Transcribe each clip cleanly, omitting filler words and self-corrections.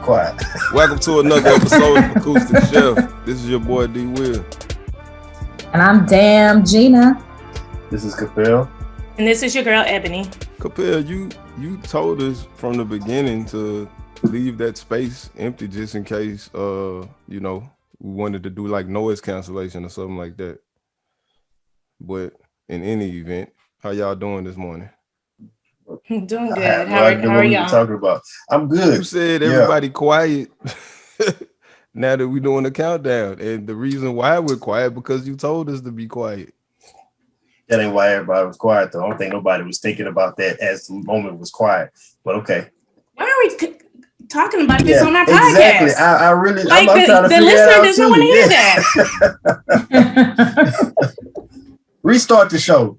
quiet. Welcome to another episode of Acoustic Chef. This is your boy D Will. And I'm Damn Gina. This is Capel. And this is your girl Ebony. Capel, you told us from the beginning to leave that space empty just in case we wanted to do like noise cancellation or something like that. But in any event, how y'all doing this morning? Doing good. How are y'all? Talking about? I'm good. You said everybody quiet. Now that we're doing the countdown, and the reason why we're quiet because you told us to be quiet. That ain't why everybody was quiet though. I don't think nobody was thinking about that as the moment was quiet. But okay. Why are we talking about this on our podcast? Exactly. I really like I'm trying to the listener does not want to hear that. Restart the show.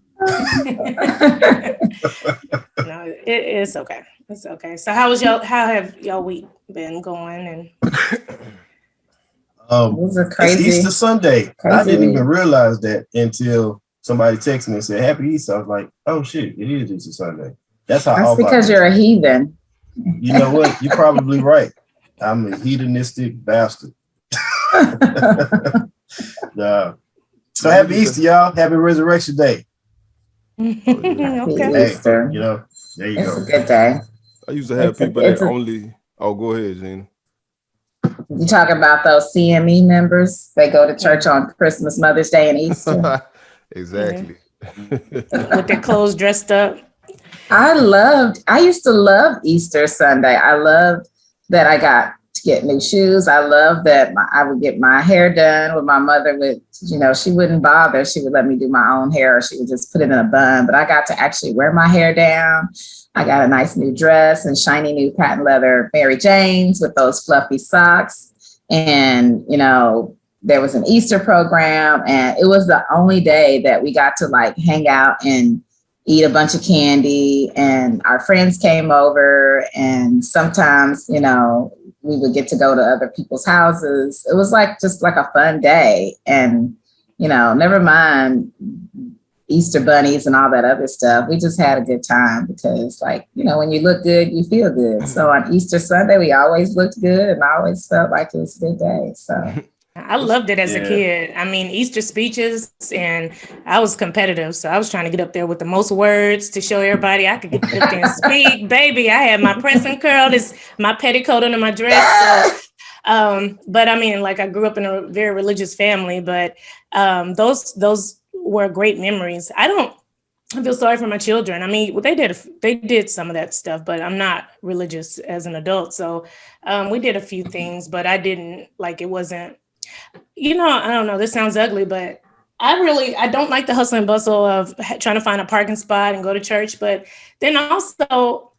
No, it's okay. It's okay. So how have y'all week been going? And it was a crazy it's Easter Sunday. Crazy I didn't week. even realize that until somebody texted me and said Happy Easter. I was like, oh shit, it is Easter Sunday. That's because you're a heathen. You know what? You're probably right. I'm a hedonistic bastard. So happy Easter, y'all. Happy Resurrection Day. Okay. Hey, Easter. There you It's go. a good day. I used to have people that only. Oh, go ahead, Gina. You talk about those CME members? They go to church on Christmas, Mother's Day, and Easter. Exactly. With their clothes dressed up. I used to love Easter Sunday. I loved that I got to get new shoes. I loved that I would get my hair done with my mother she wouldn't bother. She would let me do my own hair or she would just put it in a bun, but I got to actually wear my hair down. I got a nice new dress and shiny new patent leather Mary Janes with those fluffy socks. And, there was an Easter program and it was the only day that we got to like hang out and eat a bunch of candy, and our friends came over, and sometimes, we would get to go to other people's houses. It was just like a fun day. And, never mind Easter bunnies and all that other stuff. We just had a good time because when you look good, you feel good. So on Easter Sunday, we always looked good and I always felt like it was a good day. So I loved it as a kid. I mean, Easter speeches, and I was competitive. So I was trying to get up there with the most words to show everybody I could get up there and speak. Baby, I had my press and curl, my petticoat under my dress. So, but I mean, I grew up in a very religious family, but those were great memories. I feel sorry for my children. I mean, they did some of that stuff, but I'm not religious as an adult. So we did a few things, but I didn't it wasn't. I don't know, this sounds ugly, but I don't like the hustle and bustle of trying to find a parking spot and go to church. But then also,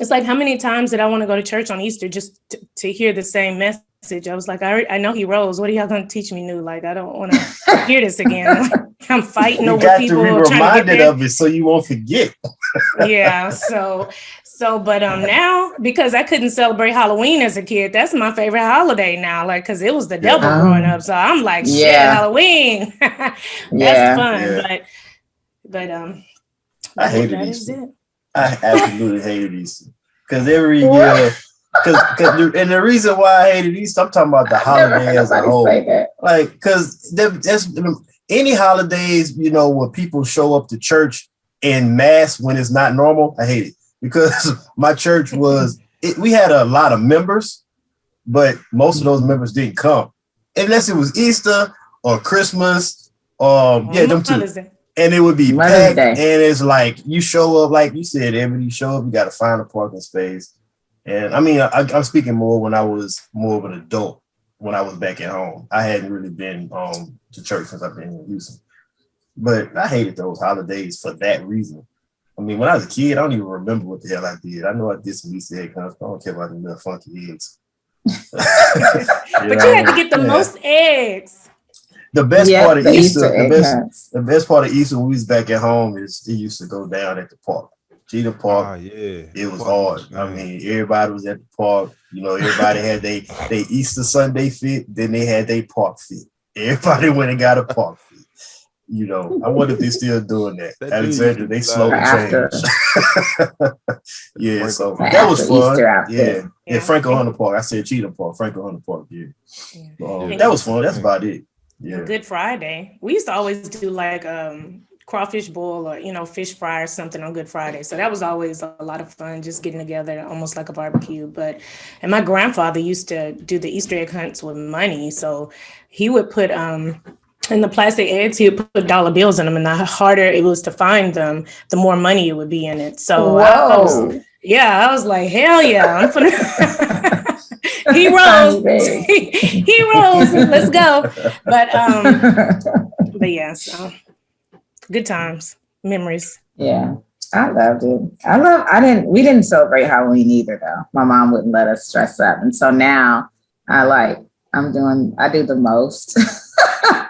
it's how many times did I want to go to church on Easter just to hear the same message? I was like, I know he rose. What are y'all going to teach me new? I don't want to hear this again. I'm fighting over people. You got to be reminded of it so you won't forget. Yeah, but now, because I couldn't celebrate Halloween as a kid, that's my favorite holiday now, because it was the devil growing up. So I'm like, shit, Halloween. That's fun. But I hated Easter. I absolutely hated Easter. Because every year, and the reason why I hated Easter, I'm talking about the holiday as a whole. Because that's any holidays, where people show up to church in mass when it's not normal, I hate it. Because my church we had a lot of members, but most of those members didn't come unless it was Easter or Christmas or them two. And it would be packed. And it's you show up, like you said, Ebony, you show up, you got to find a parking space. And I mean, I'm speaking more when I was more of an adult, when I was back at home. I hadn't really been to church since I've been in Houston. But I hated those holidays for that reason. I mean, when I was a kid, I don't even remember what the hell I did. I know I did some Easter egg hunts, but I don't care about the little funky eggs. But you had to get the most eggs. The best part of Easter, the best part of Easter when we was back at home is it used to go down at the park. Cheetah Park. It was hard. I mean, everybody was at the park. Everybody had they Easter Sunday fit, then they had their park fit. Everybody went and got a park fit. You know, I wonder if they're still doing that. Alexandria, they slowly change. Yeah, so that was fun. Yeah, Franco Hunter Park. I said Cheetah Park, Franco Hunter Park. Yeah. That was fun. That's about it. Yeah. Good Friday. We used to always do like crawfish boil or, you know, fish fry or something on Good Friday. So that was always a lot of fun, just getting together, almost like a barbecue. And my grandfather used to do the Easter egg hunts with money. So he would put in the plastic eggs, he would put dollar bills in them, and the harder it was to find them, the more money it would be in it. So I was like, hell yeah, I'm gonna he rose, let's go. But yeah, so good times, memories. Yeah, I loved it. We didn't celebrate Halloween either though. My mom wouldn't let us dress up, and so now I do the most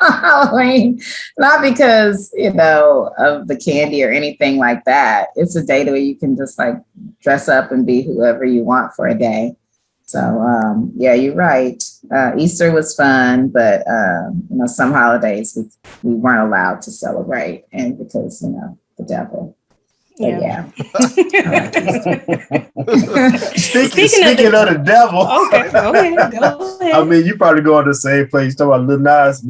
Halloween, not because, you know, of the candy or anything like that. It's a day where you can just like dress up and be whoever you want for a day. So yeah, you're right. Easter was fun, but you know, some holidays we weren't allowed to celebrate, and because, you know, the devil. Yeah. Speaking of the devil. Okay, go ahead. I mean, you probably go to the same place. Talking about Lil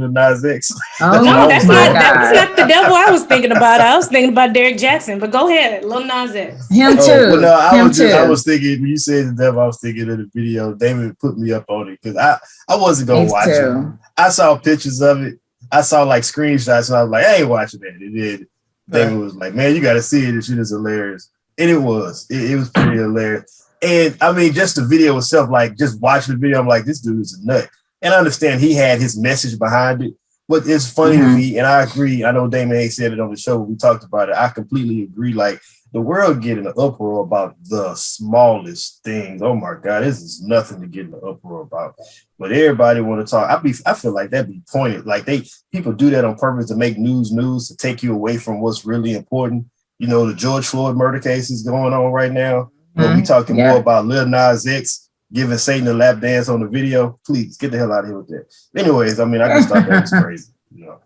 Nas X. Oh, no, that's not the devil I was thinking about. I was thinking about Derrick Jaxn, but go ahead, Lil Nas X. Him too. Well, no, I was thinking, when you said the devil, I was thinking of the video. David put me up on it because I wasn't going to watch it. I saw pictures of it. I saw like screenshots, and I was like, I ain't watching that. It did. David was like, man, you got to see it. This shit is hilarious. And it was. It was pretty hilarious. And I mean, just the video itself, like just watching the video, I'm like, this dude is a nut. And I understand he had his message behind it. But it's funny to me, and I agree. I know Damon A said it on the show when we talked about it. I completely agree. Like, the world getting an uproar about the smallest things. Oh my God, this is nothing to get an uproar about. But everybody want to talk. I feel like that'd be pointed. Like people do that on purpose to make news to take you away from what's really important. You know, the George Floyd murder case is going on right now. But we talking more about Lil Nas X giving Satan a lap dance on the video. Please get the hell out of here with that. Anyways, I mean, I just thought that was crazy. You know.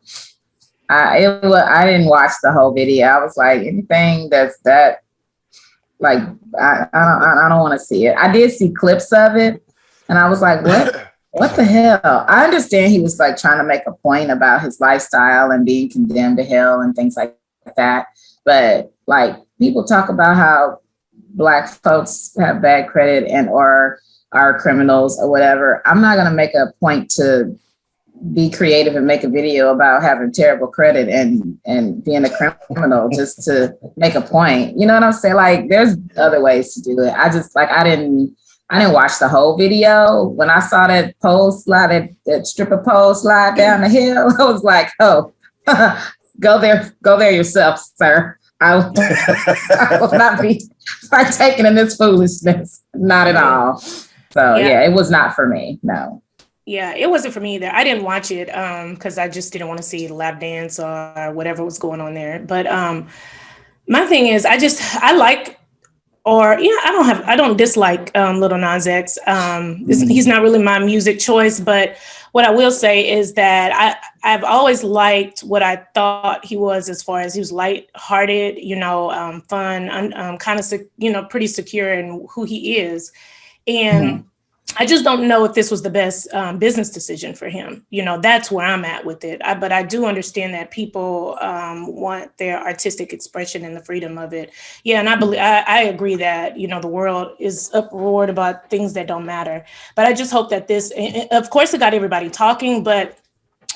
I didn't watch the whole video. I was like, anything that's that, like, I don't want to see it. I did see clips of it, and I was like, what the hell? I understand he was like trying to make a point about his lifestyle and being condemned to hell and things like that. But like, people talk about how Black folks have bad credit and or are criminals or whatever. I'm not going to make a point to be creative and make a video about having terrible credit and being a criminal just to make a point. You know what I'm saying? Like, there's other ways to do it. I just like, I didn't watch the whole video. When I saw that pole slide, that stripper pole slide down the hill, I was like, oh, go there yourself, sir. I will not be partaking in this foolishness. Not at all. So yeah, it was not for me. No. Yeah, it wasn't for me either. I didn't watch it because I just didn't want to see the lap dance or whatever was going on there. But my thing is, I don't dislike Lil Nas X. He's not really my music choice, but what I will say is that I've always liked what I thought he was, as far as he was lighthearted, fun, kind of, pretty secure in who he is. And I just don't know if this was the best business decision for him. You know, that's where I'm at with it. But I do understand that people want their artistic expression and the freedom of it. Yeah, and I agree that, the world is uproared about things that don't matter. But I just hope that this, of course, it got everybody talking, but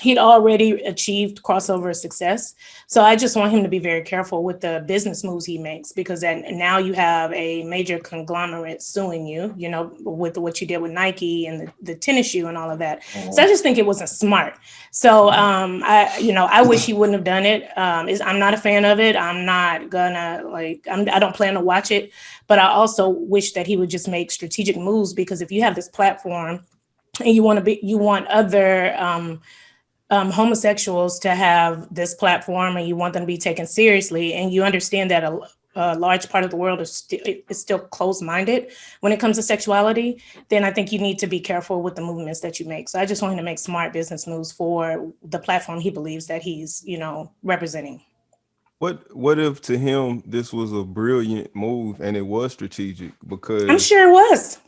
he'd already achieved crossover success. So I just want him to be very careful with the business moves he makes, because then now you have a major conglomerate suing you, with what you did with Nike and the tennis shoe and all of that. So I just think it wasn't smart. So I wish he wouldn't have done it. I'm not a fan of it. I'm not gonna I don't plan to watch it, but I also wish that he would just make strategic moves, because if you have this platform and you want other homosexuals to have this platform and you want them to be taken seriously, and you understand that a large part of the world is still closed-minded when it comes to sexuality, then I think you need to be careful with the movements that you make. So I just want him to make smart business moves for the platform he believes that he's, representing. What if to him this was a brilliant move and it was strategic? Because I'm sure it was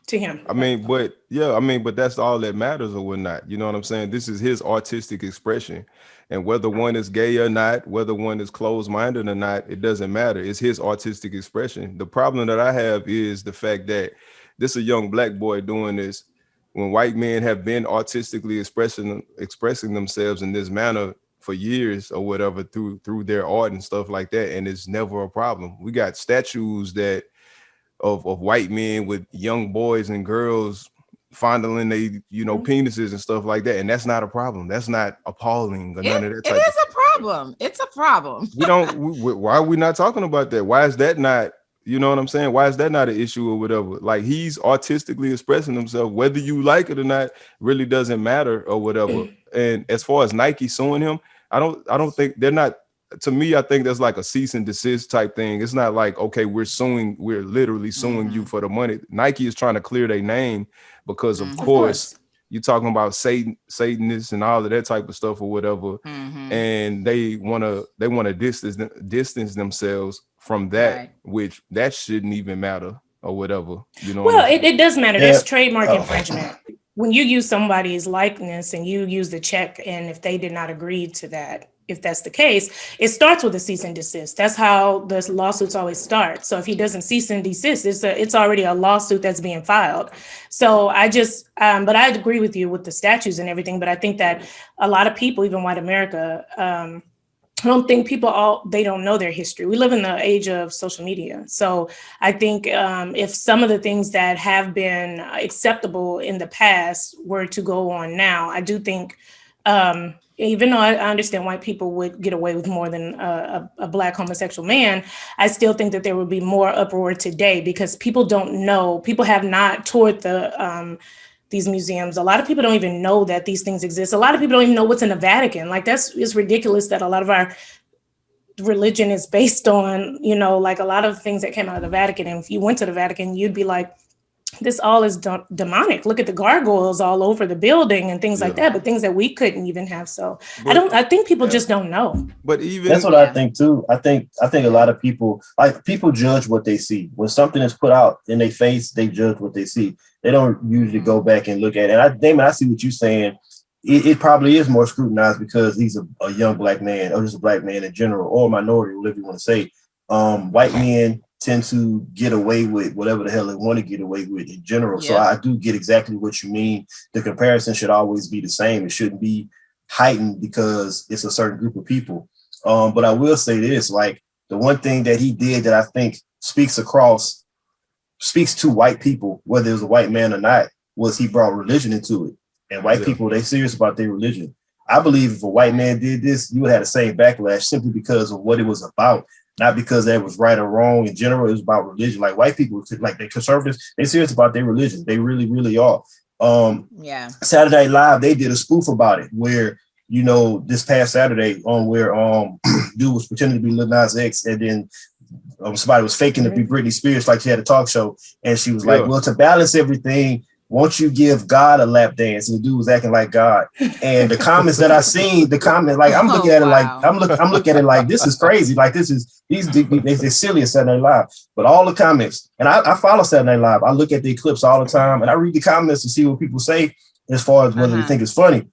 to him. But that's all that matters or whatnot. You know what I'm saying? This is his artistic expression. And whether one is gay or not, whether one is closed-minded or not, it doesn't matter. It's his artistic expression. The problem that I have is the fact that this is a young black boy doing this when white men have been artistically expressing themselves in this manner for years or whatever through their art and stuff like that, and it's never a problem. We got statues that of white men with young boys and girls fondling they penises and stuff like that, and that's not a problem. That's not appalling or none of that type. It is a problem. It's a problem. Why are we not talking about that? Why is that not? You know what I'm saying? Why is that not an issue or whatever? Like, he's artistically expressing himself, whether you like it or not, really doesn't matter or whatever. And as far as Nike suing him, I don't think they're not. To me, I think that's like a cease and desist type thing. It's not like, okay, we're literally suing you for the money. Nike is trying to clear their name because of course you're talking about Satanists and all of that type of stuff or whatever. And they want to distance themselves from that, right, which that shouldn't even matter or whatever. Well, it does matter. There's trademark infringement. When you use somebody's likeness and you use the check, and if they did not agree to that, if that's the case, it starts with a cease and desist. That's how the lawsuits always start. So if he doesn't cease and desist, it's already a lawsuit that's being filed. So I just, but I agree with you with the statues and everything. But I think that a lot of people, even white America, I don't think they don't know their history. We live in the age of social media. So I think if some of the things that have been acceptable in the past were to go on now, I do think, even though I understand white people would get away with more than a Black homosexual man, I still think that there would be more uproar today because people don't know. People have not toured these museums. A lot of people don't even know that these things exist. A lot of people don't even know what's in the Vatican. Like, it's ridiculous that a lot of our religion is based on, like a lot of things that came out of the Vatican. And if you went to the Vatican, you'd be like, this all is demonic. Look at the gargoyles all over the building and things like that, but things that we couldn't even have. So I think people just don't know. But even that's what I think too. I think a lot of people judge what they see. When something is put out in their face, they judge what they see. They don't usually go back and look at it. And I see what you're saying. It probably is more scrutinized because he's a young Black man, or just a Black man in general, or minority, whatever you want to say. White men tend to get away with whatever the hell they want to get away with in general. Yeah. So I do get exactly what you mean. The comparison should always be the same. It shouldn't be heightened because it's a certain group of people. But I will say this, like, the one thing that he did that I think speaks to white people, whether it was a white man or not, was he brought religion into it. And white people, they serious about their religion. I believe if a white man did this, you would have the same backlash simply because of what it was about. Not because that was right or wrong in general. It was about religion. Like, white people, like, the conservatives, they serious about their religion. They really, really are. Saturday Night Live, they did a spoof about it where, this past Saturday where dude was pretending to be Lil Nas X, and then somebody was faking to be Britney Spears, like she had a talk show, and she was like, well, to balance everything, won't you give God a lap dance? And the dude was acting like God. And the comments that I seen, like, I'm looking at it like, I'm looking at it like, this is crazy. Like, they're silly at Saturday Night Live. But all the comments, and I follow Saturday Night Live. I look at the clips all the time, and I read the comments to see what people say as far as whether they think it's funny.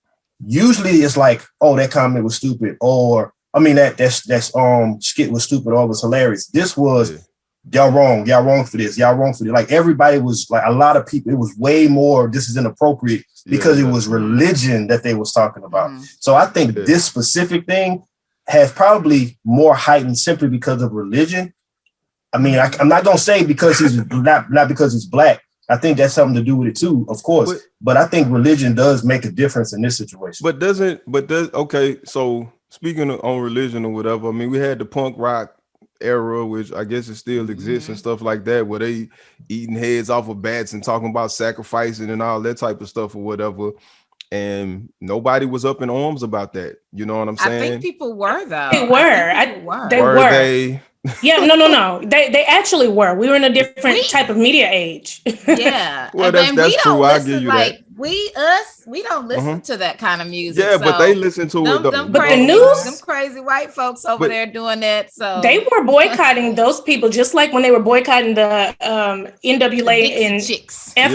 Usually it's like, oh, that comment was stupid, or that skit was stupid, or it was hilarious. This was, y'all wrong for this. Like, everybody was like, a lot of people, it was way more, this is inappropriate because it was religion that they was talking about. So I think this specific thing has probably more heightened simply because of religion. I mean, I'm not going to say because he's not because he's Black. I think that's something to do with it too, of course. But I think religion does make a difference in this situation. Okay, so speaking on religion or whatever, I mean, we had the punk rock era, which I guess it still exists and stuff like that, where they eating heads off of bats and talking about sacrificing and all that type of stuff or whatever, and nobody was up in arms about that. You know what I'm saying? I think people were, though. They were. Yeah, no. They actually were. We were in a different type of media age. Yeah. Well, that's true. I give you like, that. We don't listen to that kind of music. Yeah, but they listen to it though. But the news, them crazy white folks over there doing that. So they were boycotting those people, just like when they were boycotting the NWA and chicks. F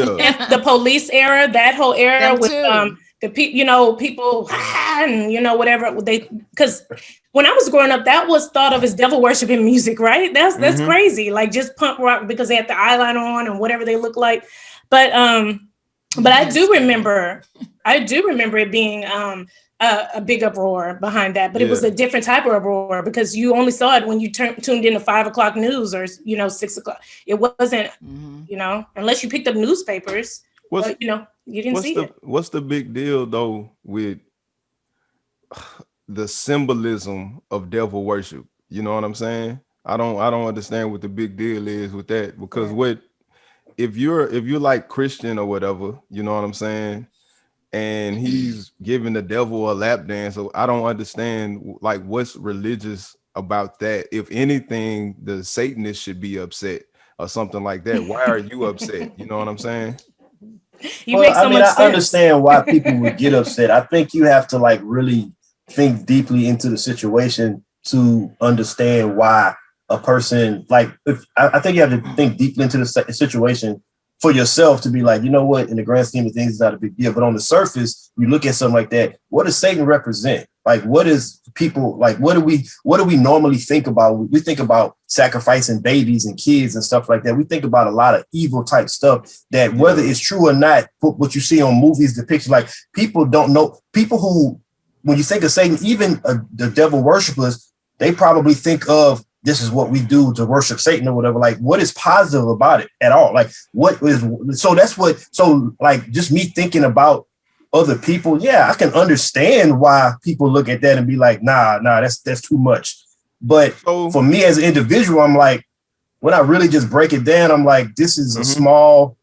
the police era, that whole era with the people and whatever because when I was growing up, that was thought of as devil worshiping music, right? That's crazy. Like just punk rock because they had the eyeliner on and whatever they look like. But I do remember it being a big uproar behind that, but it was a different type of uproar because you only saw it when you tuned in to 5 o'clock news or 6 o'clock. It wasn't, unless you picked up newspapers. You didn't see it. What's the big deal though with the symbolism of devil worship? You know what I'm saying? I don't understand what the big deal is with that, because if you're like Christian or whatever, you know what I'm saying, and he's giving the devil a lap dance, so I don't understand like what's religious about that. If anything, the Satanists should be upset or something like that. Why are you upset? You know what I'm saying? I understand why people would get upset. I think you have to like really think deeply into the situation to understand why a person I think you have to think deeply into the situation for yourself to be like, you know what, in the grand scheme of things, it's not a big deal. But on the surface, you look at something like that. What does Satan represent? Like, what is people like? What do we normally think about? We think about sacrificing babies and kids and stuff like that. We think about a lot of evil type stuff that whether it's true or not, what you see on movies, depictions, like people don't know. People who, when you think of Satan, even the devil worshipers, they probably think of this is what we do to worship Satan or whatever. Like, what is positive about it at all? Like, what is so like just me thinking about other people, I can understand why people look at that and be like, nah, that's too much. But for me as an individual, I'm like, when I really just break it down, I'm like, this is a small,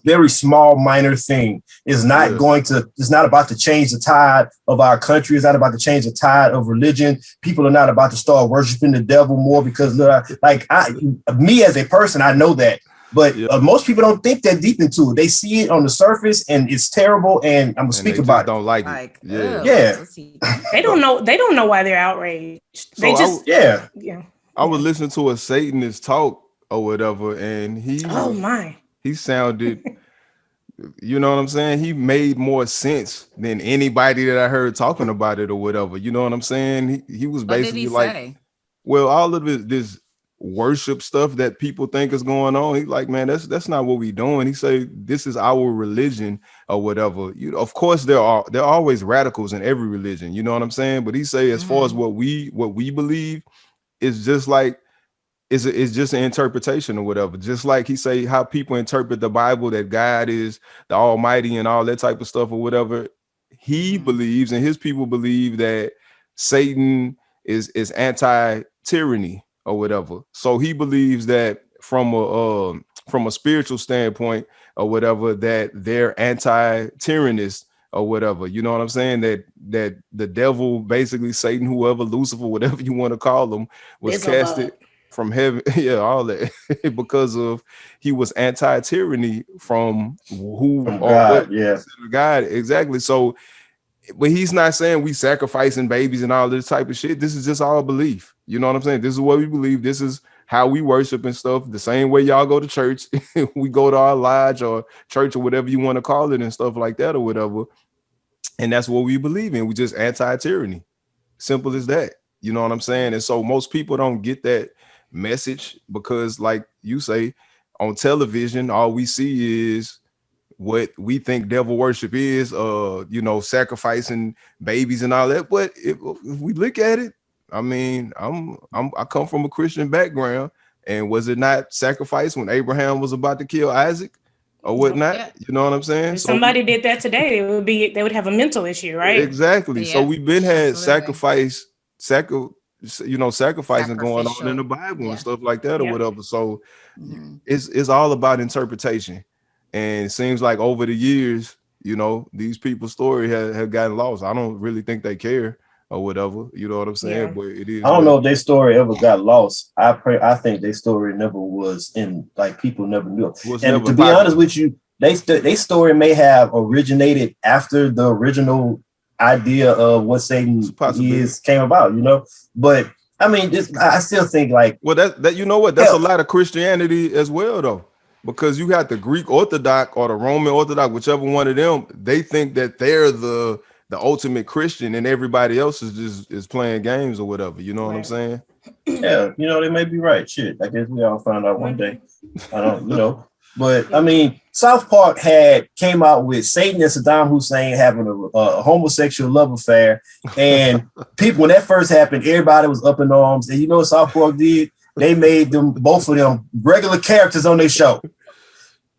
very small, minor thing. It's not it's not about to change the tide of our country. It's not about to change the tide of religion. People are not about to start worshiping the devil more because me as a person, I know that. But most people don't think that deep into it. They see it on the surface and it's terrible. And I'm gonna speak about it. Don't like it. They don't know. They don't know why they're outraged. They I was listening to a Satanist talk or whatever, and he sounded, you know what I'm saying? He made more sense than anybody that I heard talking about it or whatever. You know what I'm saying? He was basically say? Well, all of this worship stuff that people think is going on, he's like, man, that's not what we doing. He say this is our religion or whatever. Of course there are always radicals in every religion, you know what I'm saying? But he say as far as what we believe is just like it's just an interpretation or whatever. Just like he say how people interpret the Bible, that God is the Almighty and all that type of stuff or whatever. He believes, and his people believe, that Satan is anti-tyranny or whatever. So he believes that from a spiritual standpoint or whatever, that they're anti-tyrannist or whatever. You know what I'm saying? That the devil, basically Satan, whoever, Lucifer, whatever you want to call him, was casted from heaven, all that because of he was anti-tyranny from God, God, exactly. So, but he's not saying we sacrificing babies and all this type of shit. This is just our belief. You know what I'm saying? This is what we believe. This is how we worship and stuff. The same way y'all go to church, we go to our lodge or church or whatever you want to call it and stuff like that or whatever. And that's what we believe in. We just anti-tyranny. Simple as that. You know what I'm saying? And so most people don't get that message because, like you say, on television, all we see is what we think devil worship is, sacrificing babies and all that. But if we look at it, I mean, I come from a Christian background, and was it not sacrifice when Abraham was about to kill Isaac or whatnot? Yeah. You know what I'm saying? If somebody did that today, they would have a mental issue, right? Exactly. Yeah. So we've been had sacrificing going on in the Bible and stuff like that or whatever. So it's all about interpretation. And it seems like over the years, these people's story have gotten lost. I don't really think they care or whatever. You know what I'm saying? Yeah. But it is. I don't know if their story ever got lost. I think their story never was in, like, people never knew. And to be honest with you, they story may have originated after the original idea of what Satan is came about, you know. But I mean, I still think, like, well, that you know what, that's a lot of Christianity as well, though, because you got the Greek Orthodox or the Roman Orthodox, whichever one of them. They think that they're the ultimate Christian, and everybody else is playing games or whatever. You know what I'm saying? Yeah, you know, they may be right. Shit, I guess we all find out one day. I don't, you know. But I mean, South Park came out with Satan and Saddam Hussein having a homosexual love affair, and people, when that first happened, everybody was up in arms. And you know what South Park did? They made both of them regular characters on their show.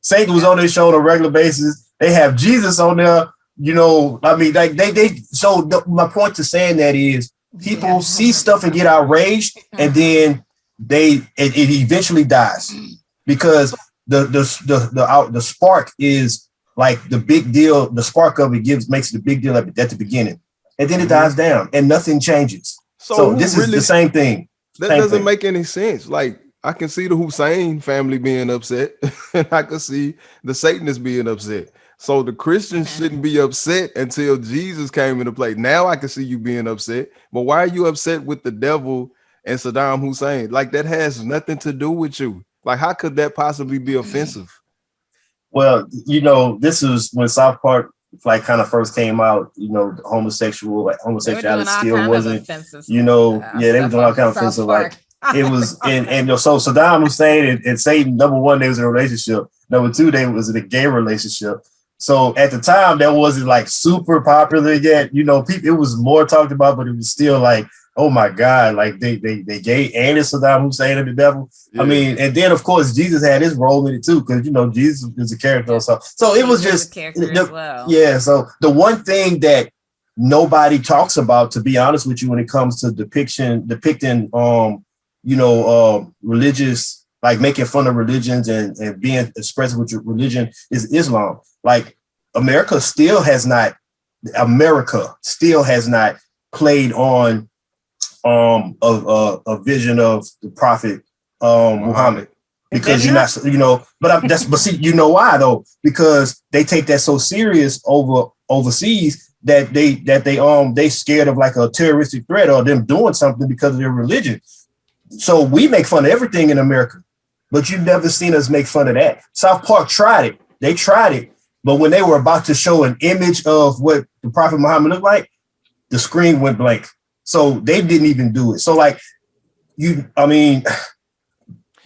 Satan was on their show on a regular basis. They have Jesus on there. You know, I mean, like they. So my point to saying that is, people see stuff and get outraged, and then it eventually dies because the spark is like the big deal. The spark of it makes the big deal at the beginning, and then it dies down, and nothing changes. So this is the same thing. That doesn't make any sense. Like, I can see the Hussein family being upset, and I can see the Satanists being upset. So the Christians shouldn't be upset until Jesus came into play. Now I can see you being upset, but why are you upset with the devil and Saddam Hussein? Like, that has nothing to do with you. Like, how could that possibly be offensive? Well, you know, this is when South Park like kind of first came out. You know, homosexuality still wasn't. You know, they were doing all kind of offensive. Like, it was, and so Saddam Hussein and Satan, number one, they was in a relationship. Number two, they was in a gay relationship. So at the time, that wasn't like super popular yet. You know, people, it was more talked about, but it was still like, oh my God, like they gay and it's Saddam Hussein and the devil. Yeah. I mean, and then of course Jesus had his role in it too, because you know Jesus is a character. So it was just as well. Yeah. So the one thing that nobody talks about, to be honest with you, when it comes to depicting religious, like making fun of religions and being expressive with your religion, is Islam. Like America still has not played on a vision of the Prophet Muhammad, because you're not, you know, but see, you know why though? Because they take that so serious overseas that they scared of like a terroristic threat or them doing something because of their religion. So we make fun of everything in America, but you've never seen us make fun of that. South Park tried it. They tried it, but when they were about to show an image of what the Prophet Muhammad looked like, the screen went blank. So they didn't even do it. So like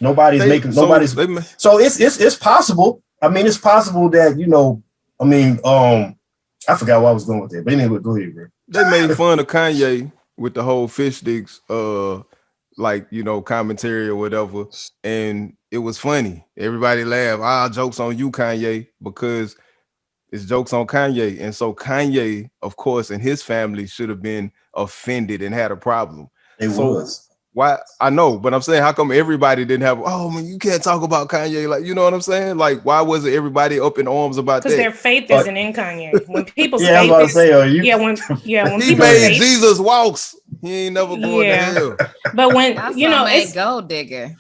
nobody's making. So it's possible. I mean, it's possible that, you know, I forgot where I was going with that. But anyway, go ahead, bro. They made fun of Kanye with the whole fish sticks, like, you know, commentary or whatever, and it was funny. Everybody laughed. Jokes on you, Kanye, because it's jokes on Kanye. And so Kanye, of course, and his family should have been offended and had a problem. It was. Why? I know, but I'm saying, how come everybody didn't have, you can't talk about Kanye? Like, you know what I'm saying? Like, why wasn't everybody up in arms about that? Because their faith isn't in Kanye. When people's faith when he made Jesus walks. He ain't never going to hell. But when it's gold digger.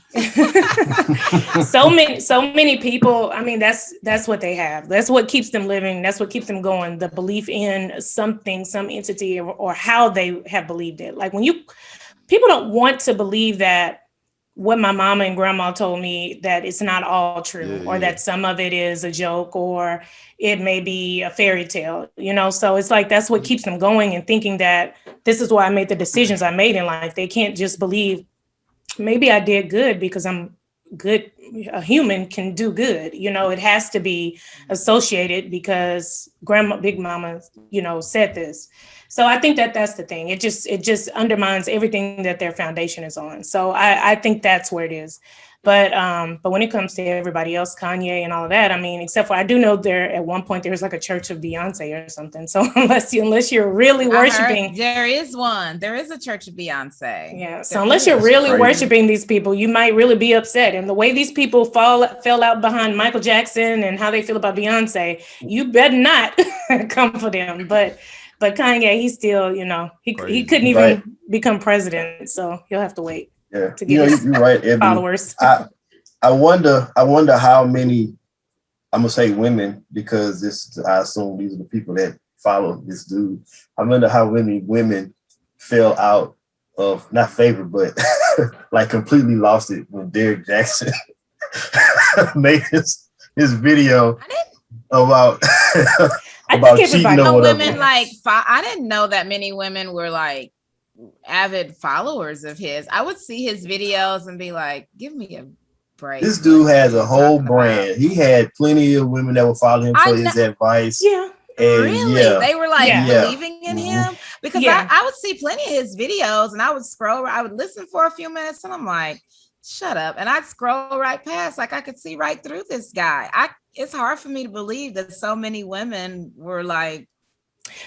so many people. I mean, that's what they have. That's what keeps them living. That's what keeps them going. The belief in something, some entity, or how they have believed it. Like people don't want to believe that what my mama and grandma told me, that it's not all true, or that some of it is a joke, or it may be a fairy tale, you know? So it's like, that's what keeps them going and thinking that this is why I made the decisions I made in life. They can't just believe maybe I did good because I'm good. A human can do good. You know, it has to be associated because Big Mama, you know, said this. So I think that's the thing. It just undermines everything that their foundation is on. So I think that's where it is. But when it comes to everybody else, Kanye and all of that, I mean, except for, I do know there at one point there was like a church of Beyonce or something. So unless you're really worshiping, there is one. There is a church of Beyonce. Yeah. So unless you're really worshiping these people, you might really be upset. And the way these people fell out behind Michael Jackson and how they feel about Beyonce, you better not come for them. But But Kanye, he's still, he couldn't even become president, so he'll have to wait. Yeah, to get his you're right, Ebony. followers. I wonder how many, I'm gonna say women, because I assume these are the people that follow this dude. I wonder how many women fell out of, not favor, but like completely lost it when Derrick Jaxn made his video about cheating or whatever. Women I didn't know that many women were like avid followers of his. I would see his videos and be like, give me a break. This dude has a whole brand. He had plenty of women that would follow him for his advice. Yeah. And really? They were like believing in him? Because I would see plenty of his videos and I would scroll, I would listen for a few minutes and I'm like, shut up. And I'd scroll right past, like I could see right through this guy. It's hard for me to believe that so many women were like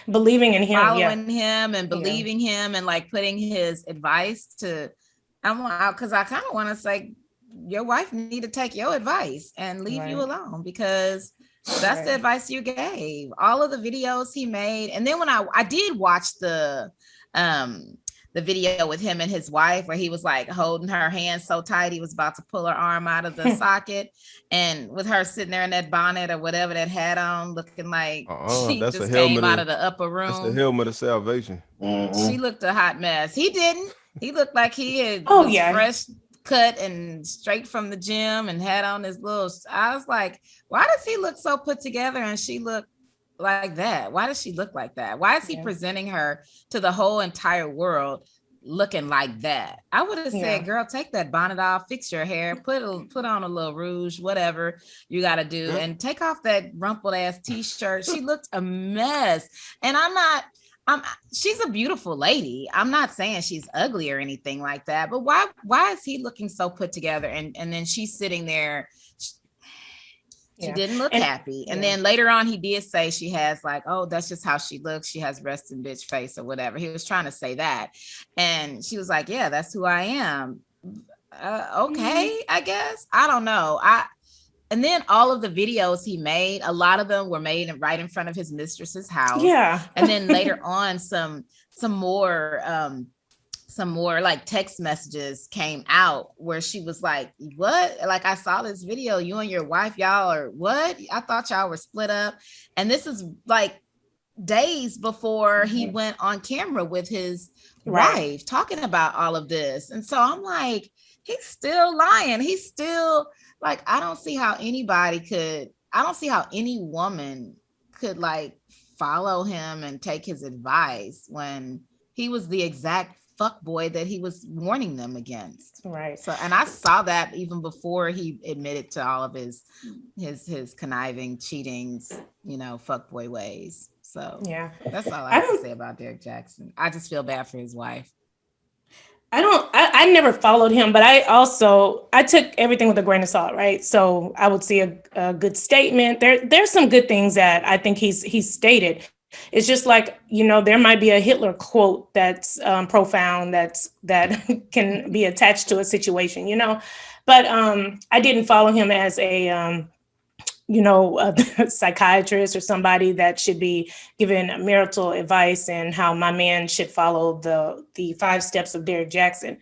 believing in him, following him and believing him and like putting his advice to, because I kind of want to say your wife need to take your advice and leave you alone, because that's the advice you gave. All of the videos he made. And then when I did watch the video with him and his wife where he was like holding her hand so tight he was about to pull her arm out of the socket, and with her sitting there in that bonnet or whatever that hat on looking like she just came out of the upper room. That's the helmet of salvation. She looked a hot mess. He didn't. He looked like he had fresh cut and straight from the gym and had on his I was like, why does he look so put together and she look like that? Why does she look like that? Why is he presenting her to the whole entire world looking like that? I would have said, girl, take that bonnet off, fix your hair, put on a little rouge, whatever you got to do, and take off that rumpled ass t-shirt. She looked a mess. And she's a beautiful lady. I'm not saying she's ugly or anything like that, but why is he looking so put together? And then she's sitting there. She didn't look happy. And then later on, he did say she has like, oh, that's just how she looks. She has resting bitch face or whatever. He was trying to say that. And she was like, yeah, that's who I am. Okay, I guess. I don't know. And then all of the videos he made, a lot of them were made right in front of his mistress's house. Yeah. And then later on, some more like text messages came out where she was like, what? Like, I saw this video, you and your wife, y'all are what? I thought y'all were split up. And this is like days before he went on camera with his wife talking about all of this. And so I'm like, he's still lying. He's still like, I don't see how any woman could like follow him and take his advice when he was the exact fuckboy that he was warning them against. Right. So, and I saw that even before he admitted to all of his conniving, cheating, fuckboy ways. So yeah, that's all I have to say about Derrick Jaxn. I just feel bad for his wife. I never followed him, but I took everything with a grain of salt, right? So I would see a good statement. There's some good things that I think he's stated. It's just like, there might be a Hitler quote that's profound that can be attached to a situation, but I didn't follow him as a psychiatrist or somebody that should be giving marital advice and how my man should follow the 5 steps of Derrick Jaxn.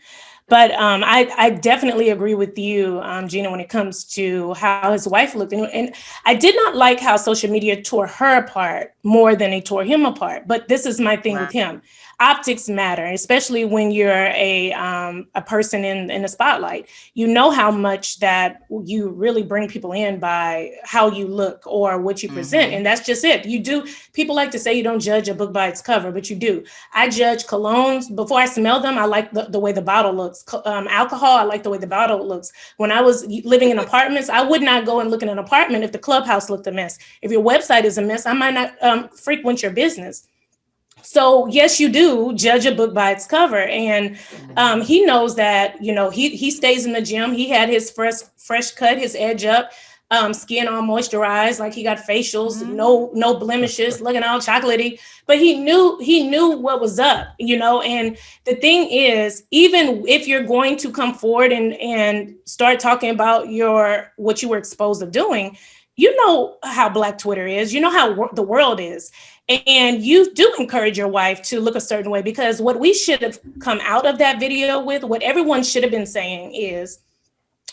But I definitely agree with you, Gina, when it comes to how his wife looked. And I did not like how social media tore her apart more than they tore him apart. But this is my thing with him. Optics matter, especially when you're a person in the spotlight. You know how much that you really bring people in by how you look or what you present. And that's just it. You do. People like to say you don't judge a book by its cover, but you do. I judge colognes before I smell them. I like the way the bottle looks. Alcohol, I like the way the bottle looks. When I was living in apartments, I would not go and look in an apartment if the clubhouse looked a mess. If your website is a mess, I might not frequent your business. So yes, you do judge a book by its cover. And he knows that, he stays in the gym. He had his fresh cut, his edge up, skin all moisturized, like he got facials, no blemishes, looking all chocolatey. But he knew what was up, and the thing is, even if you're going to come forward and start talking about what you were exposed to doing, you know how Black Twitter is, you know how the world is. And you do encourage your wife to look a certain way, because what we should have come out of that video with, what everyone should have been saying is,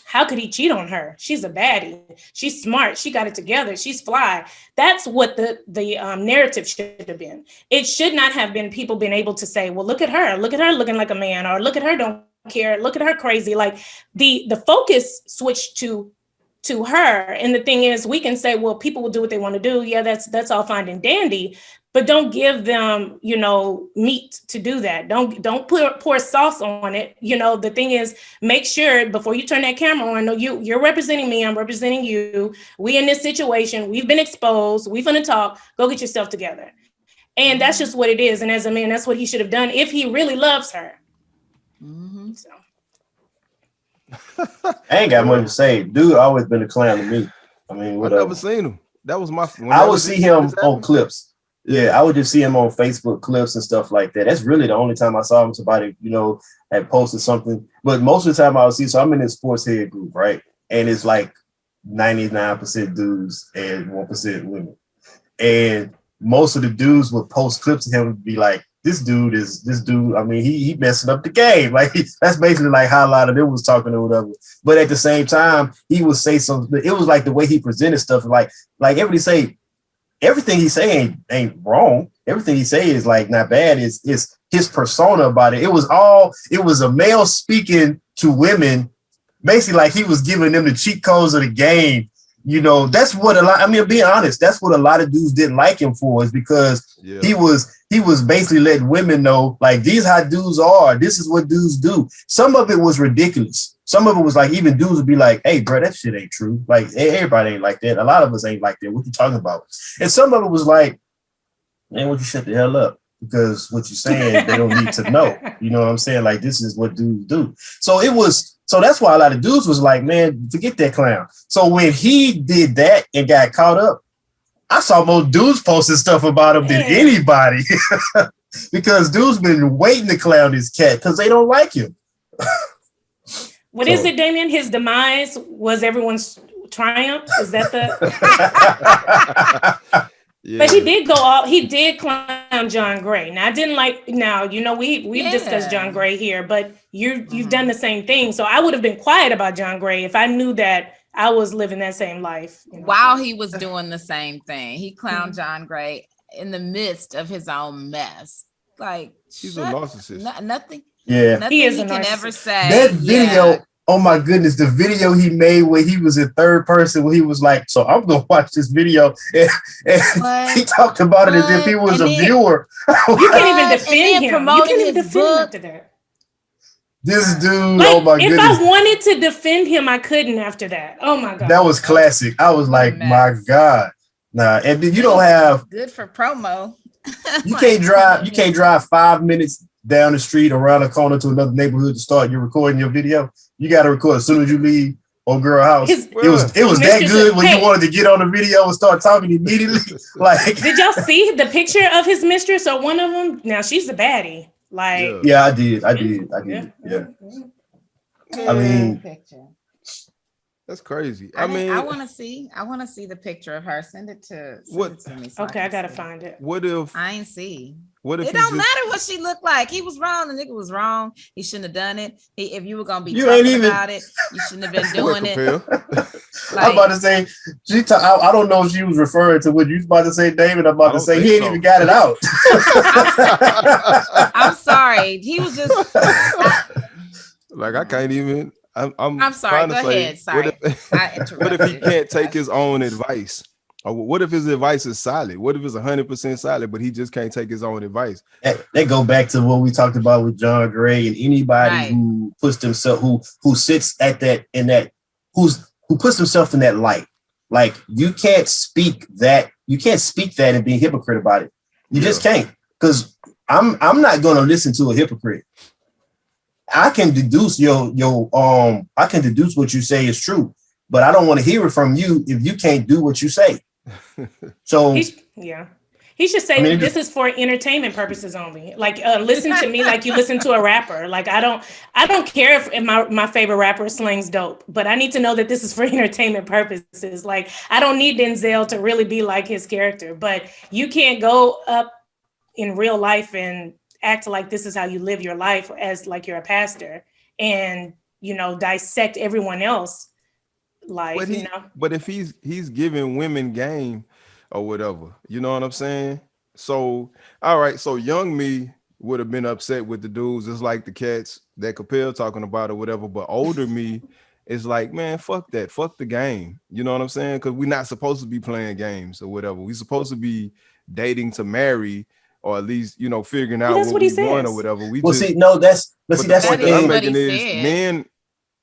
how could he cheat on her? She's a baddie. She's smart. She got it together. She's fly. That's what the narrative should have been. It should not have been people being able to say, well, look at her looking like a man, or look at her, don't care. Look at her crazy. Like the focus switched to her. And the thing is, we can say, well, people will do what they want to do. Yeah, that's all fine and dandy. But don't give them, meat to do that. Don't pour sauce on it. The thing is, make sure before you turn that camera on, no, you're representing me, I'm representing you. We in this situation, we've been exposed, we're gonna talk, go get yourself together. And that's just what it is. And as a man, that's what he should have done if he really loves her. Mm-hmm. So. I ain't got much to say. Dude always been a clown to me. I mean, I've never seen him. That was my. I would see him on clips. Yeah, I would just see him on Facebook clips and stuff like that. That's really the only time I saw him. Somebody, had posted something. But most of the time I would see. So I'm in this sports head group, right? And it's like 99% dudes and 1% women. And most of the dudes would post clips of him and be like, this dude. I mean, he messing up the game. Like that's basically like how a lot of them was talking or whatever. But at the same time, he would say something. It was like the way he presented stuff. Like everybody say, everything he say ain't wrong. Everything he say is like not bad. It's his persona about it. It was a male speaking to women, basically like he was giving them the cheat codes of the game. That's what being honest, that's what a lot of dudes didn't like him for, is because he was basically letting women know, like, these how dudes are. This is what dudes do. Some of it was ridiculous. Some of it was like, even dudes would be like, hey, bro, that shit ain't true. Like, everybody ain't like that. A lot of us ain't like that. What you talking about? And some of it was like, man, would you shut the hell up? Because what you're saying, they don't need to know. You know what I'm saying? Like, this is what dudes do. So that's why a lot of dudes was like, man, forget that clown. So when he did that and got caught up, I saw more dudes posting stuff about him than anybody. Because dudes been waiting to clown this cat because they don't like him. What is it, Damien? His demise was everyone's triumph? Is that the... Yeah. But he did clown John Gray. Now, I didn't like, we've discussed John Gray here, but you've done the same thing. So I would have been quiet about John Gray if I knew that I was living that same life. While he was doing the same thing, he clowned John Gray in the midst of his own mess. Like, he's a narcissist. Nothing. Yeah, nothing he can ever say. That video, oh my goodness, the video he made where he was in third person, where he was like, so I'm gonna watch this video, and he talked about it as if he was a viewer. You can't even defend him. You can't even defend him after that. This dude, oh my goodness. If I wanted to defend him, I couldn't after that. Oh my God. That was classic. I was like, my God. Nah, and then you don't have good for promo. You can't drive 5 minutes down the street, around the corner to another neighborhood to start your recording your video. You got to record as soon as you leave on Girl House. It was that good when you wanted to get on the video and start talking immediately. Like, did y'all see the picture of his mistress or one of them? Now she's a baddie. Like, yeah, I did. Yeah. I mean, that's crazy. I want to see the picture of her. Send it to me. So I gotta find it. What if I ain't see? What if it don't matter what she looked like? He was wrong. The nigga was wrong. He shouldn't have done it. If you were gonna be talking about it, you shouldn't have been doing it. I'm about to say I don't know if she was referring to what you was about to say, David. I'm about to say he ain't even got it out. I'm sorry. He was just like I can't even. I'm sorry. Go ahead. Sorry. What if he can't take his own advice? Or what if his advice is solid? What if it's 100% solid, but he just can't take his own advice? They go back to what we talked about with John Gray, and anybody who puts themselves, who sits at that who puts himself in that light. Like, you can't speak that and be a hypocrite about it. You just can't, because I'm not going to listen to a hypocrite. I can deduce I can deduce what you say is true, but I don't want to hear it from you if you can't do what you say. So He should say, this is for entertainment purposes only. Like, listen to me like you listen to a rapper. Like, I don't care if my favorite rapper slings dope, but I need to know that this is for entertainment purposes. Like, I don't need Denzel to really be like his character, but you can't go up in real life and act like this is how you live your life as like you're a pastor and, you know, dissect everyone else. Like, but if he's giving women game or whatever, you know what I'm saying? So, all right, so young me would have been upset with the dudes, just like the cats that Capel talking about or whatever, but older me is like, man, fuck that, fuck the game. You know what I'm saying? Because we're not supposed to be playing games or whatever. We're supposed to be dating to marry, or at least, you know, figuring out what we're doing or whatever. That's what I'm making is men.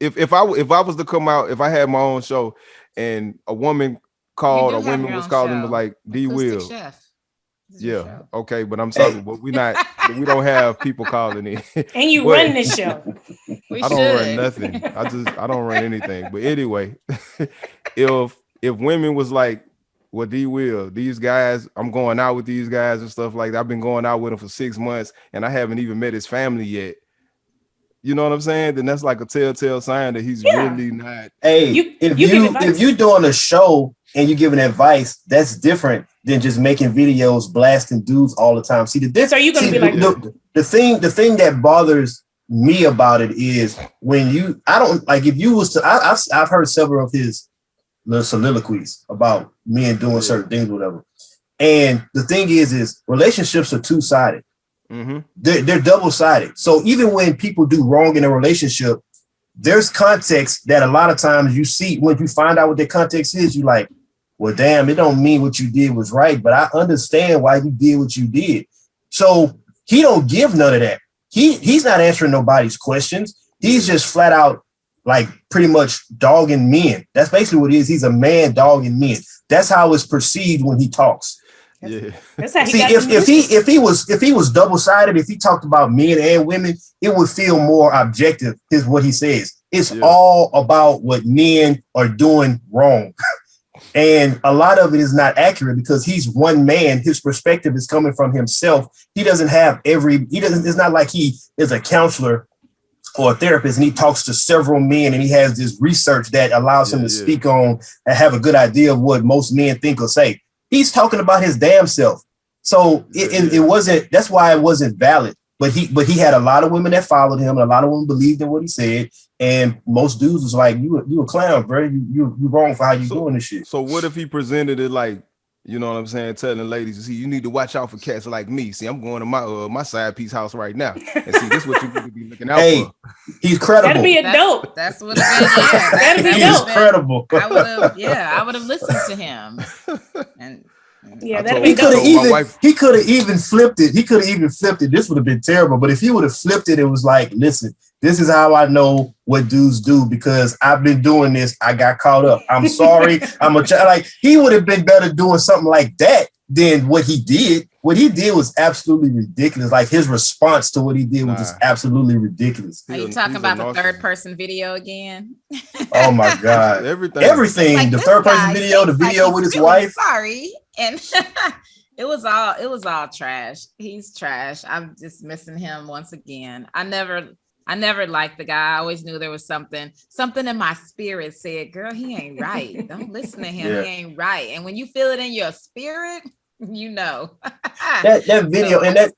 If I was to come out, if I had my own show and a woman called or women was calling me like D Will. Yeah, okay, but I'm sorry, but we don't have people calling in. And you run this show. I don't run nothing. I don't run anything. But anyway, if women was like, well, D Will, these guys, I'm going out with these guys and stuff like that. I've been going out with them for 6 months and I haven't even met his family yet. You know what I'm saying? Then that's like a telltale sign that he's really not. Hey, if you doing a show and you giving advice, that's different than just making videos blasting dudes all the time. See, so are you gonna be like the thing that bothers me about it is when if you was to I've heard several of his little soliloquies about men doing certain things, whatever. And the thing is relationships are two-sided. Mm-hmm. They're double-sided. So even when people do wrong in a relationship, there's context that a lot of times you see. When you find out what their context is, you like, well, damn, it don't mean what you did was right, but I understand why you did what you did. So he don't give none of that. He's not answering nobody's questions. He's just flat out like pretty much dogging men. That's basically what it is. He's a man dogging men. That's how it's perceived when he talks. Yeah. That's how See, if he was double-sided, if he talked about men and women, it would feel more objective, is what he says. It's all about what men are doing wrong. And a lot of it is not accurate because he's one man. His perspective is coming from himself. He doesn't have it's not like he is a counselor or a therapist and he talks to several men and he has this research that allows him to speak on and have a good idea of what most men think or say. He's talking about his damn self. So it wasn't, that's why it wasn't valid. But he had a lot of women that followed him and a lot of women believed in what he said. And most dudes was like, you a clown, bro. You wrong for how you doing this shit. So what if he presented it like, you know what I'm saying, telling ladies, see, you need to watch out for cats like me. See, I'm going to my side piece house right now. And see, this is what you need to be looking out for. He's credible. That'd be dope. That's what that'd be dope. He's credible. I would have listened to him. And that'd be dope. He could have even flipped it. This would have been terrible. But if he would have flipped it, it was like, listen, this is how I know what dudes do because I've been doing this. I got caught up. I'm sorry. He would have been better doing something like that than what he did. What he did was absolutely ridiculous. Like his response to what he did was just absolutely ridiculous. Are you talking about the third person video again? Oh my God. Everything. Like the third person video, the video with his wife. Sorry. And it was all trash. He's trash. I'm just missing him once again. I never liked the guy. I always knew there was something in my spirit said, girl, he ain't right. Don't listen to him. He ain't right. And when you feel it in your spirit, you know. that video and that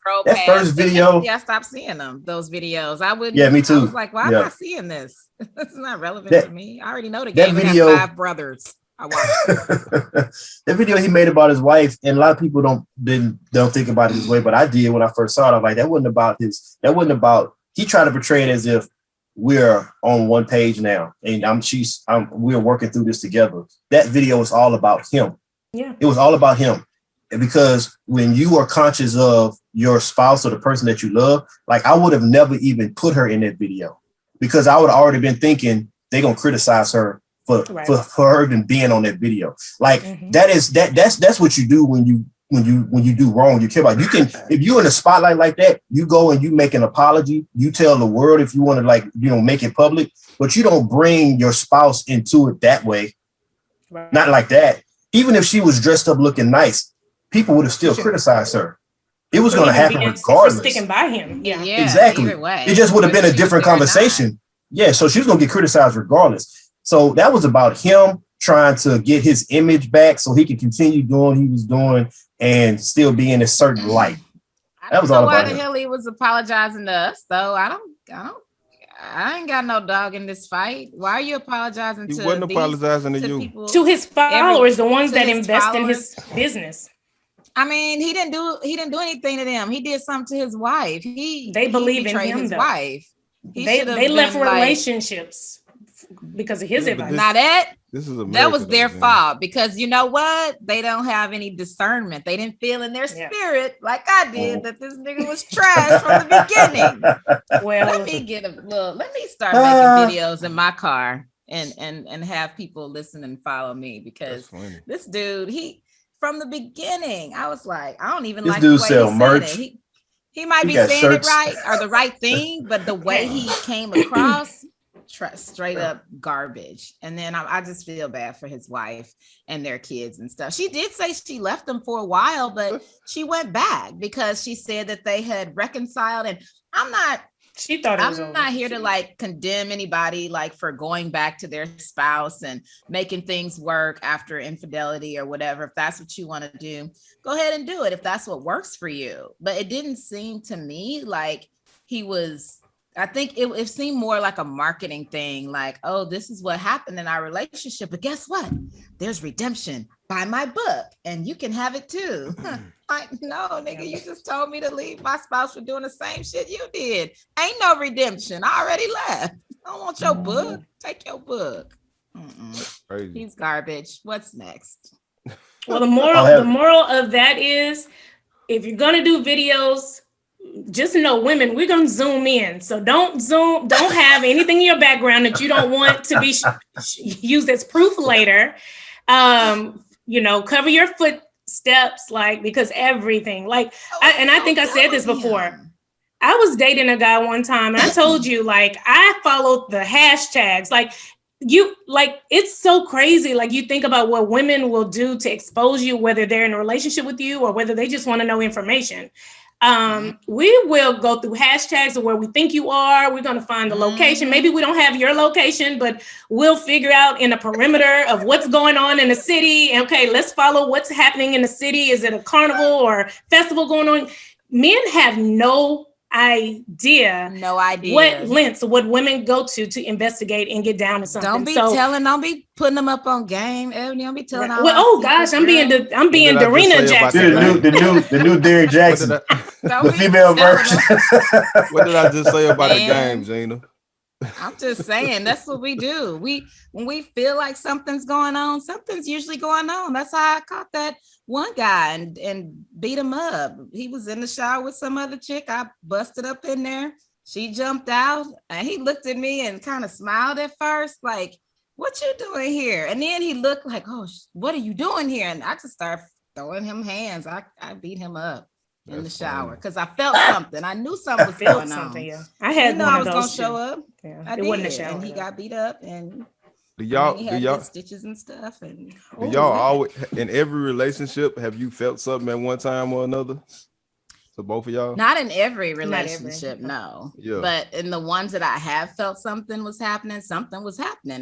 first video. I stopped seeing them, those videos. I wouldn't. Yeah, me too. I was like, why am I seeing this? It's not relevant to me. I already know the game. Video, have 5 brothers. I watched the video he made about his wife, and a lot of people don't think about it this way, but I did when I first saw it. I was like, that wasn't about. He tried to portray it as if we're on one page now, and we're working through this together. That video was all about him. Yeah, it was all about him, because when you are conscious of your spouse or the person that you love, like I would have never even put her in that video because I would have already been thinking they're gonna criticize her for her even being on that video. Like that's what you do when you do wrong. You care about. You can, if you're in a spotlight like that, you go and you make an apology. You tell the world if you want to make it public, but you don't bring your spouse into it that way. Right. Not like that. Even if she was dressed up looking nice, people would have still criticized her. It was going to happen regardless. Sticking by him. Yeah. Exactly. It just would have been a different conversation. Yeah. So she was going to get criticized regardless. So that was about him trying to get his image back so he could continue doing what he was doing and still be in a certain light. That was all about why the hell he was apologizing to us, though. I ain't got no dog in this fight. Why are you apologizing he wasn't apologizing to you. People, to his followers, the ones that invest in his business. I mean, he didn't do anything to them. He did something to his wife. They believe in him, his though. Wife. They left relationships because of his advice. Now that was their though, fault, because you know what? They don't have any discernment. They didn't feel in their spirit like I did that this nigga was trash from the beginning. Well, let me start making videos in my car and have people listen and follow me, because this dude, from the beginning, I was like, I don't even like the way he said it. He might be saying shirts. It right or the right thing, but the way he came across, straight up garbage. And then I just feel bad for his wife and their kids and stuff. She did say she left them for a while, but she went back because she said that they had reconciled. And I'm not here to like condemn anybody like for going back to their spouse and making things work after infidelity or whatever. If that's what you want to do, go ahead and do it if that's what works for you. But it didn't seem to me like he was, I think it seemed more like a marketing thing, like, oh, this is what happened in our relationship, but guess what? There's redemption. Buy my book and you can have it too. Like, no, nigga, you just told me to leave my spouse for doing the same shit you did. Ain't no redemption. I already left. I don't want your book. Take your book. He's garbage. What's next? Well, the moral of that is, if you're gonna do videos, just know, women, we're gonna zoom in. So don't have anything in your background that you don't want to be used as proof later. Cover your footsteps, like, because everything, like, I think I said this before. I was dating a guy one time and I told you, like, I followed the hashtags, it's so crazy. Like, you think about what women will do to expose you, whether they're in a relationship with you or whether they just want to know information. We will go through hashtags of where we think you are. We're going to find the location. Maybe we don't have your location, but we'll figure out in a perimeter of what's going on in the city. Okay, let's follow what's happening in the city. Is it a carnival or festival going on? Men have no idea what lengths would women go to investigate and get down to something. Don't be putting them up on game. Don't be telling all I'm being Derrick Jaxn. The new Derrick Jaxn, the female version. What did I just say about the game, Gina? I'm just saying, that's what we do. When we feel like something's going on, something's usually going on. That's how I caught that one guy and beat him up. He was in the shower with some other chick. I busted up in there. She jumped out and he looked at me and kind of smiled at first, like, what you doing here? And then he looked like, oh, what are you doing here? And I just started throwing him hands. I beat him up in the shower because I felt something. I knew something was going on. Yeah. I had one I of was those gonna show up. Yeah. I did. Wasn't a shower, and he got beat up, and he had stitches and stuff. And do y'all always, in every relationship, have you felt something at one time or another? So both of y'all? Not in every relationship, no. Yeah. But in the ones that I have felt something was happening.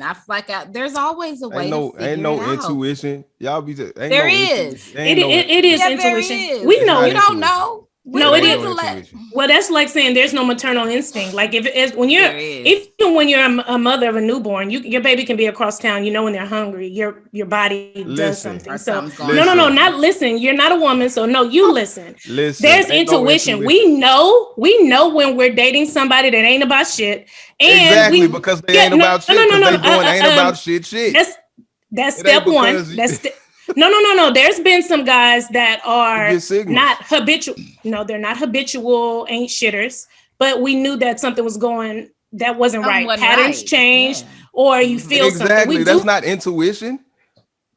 I feel like there's always a way to figure ain't no it out. Intuition. Y'all be just there is. It is intuition. We know. You don't know. No, it is. Well, that's like saying there's no maternal instinct. Like when you're a mother of a newborn, your baby can be across town. You know when they're hungry, your body does something. So no, not listen. You're not a woman, so no, you listen. Listen. There's intuition. We know when we're dating somebody that ain't about shit. And exactly, because they ain't about shit. They ain't about shit. That's step one. No. There's been some guys that are not habitual. No, they're not habitual, ain't shitters. But we knew that something was going that wasn't right. Patterns changed, or you feel exactly. Something. That's not intuition.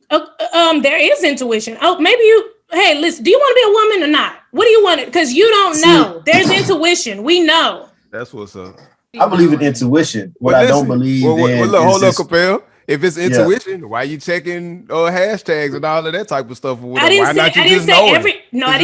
There is intuition. Oh, maybe you. Hey, listen. Do you want to be a woman or not? What do you want? Because you don't know. There's intuition. We know. That's what's up. I believe in intuition. What I don't believe in. Hold up, Capel. If it's intuition, why you checking hashtags and all of that type of stuff? I didn't say everything. I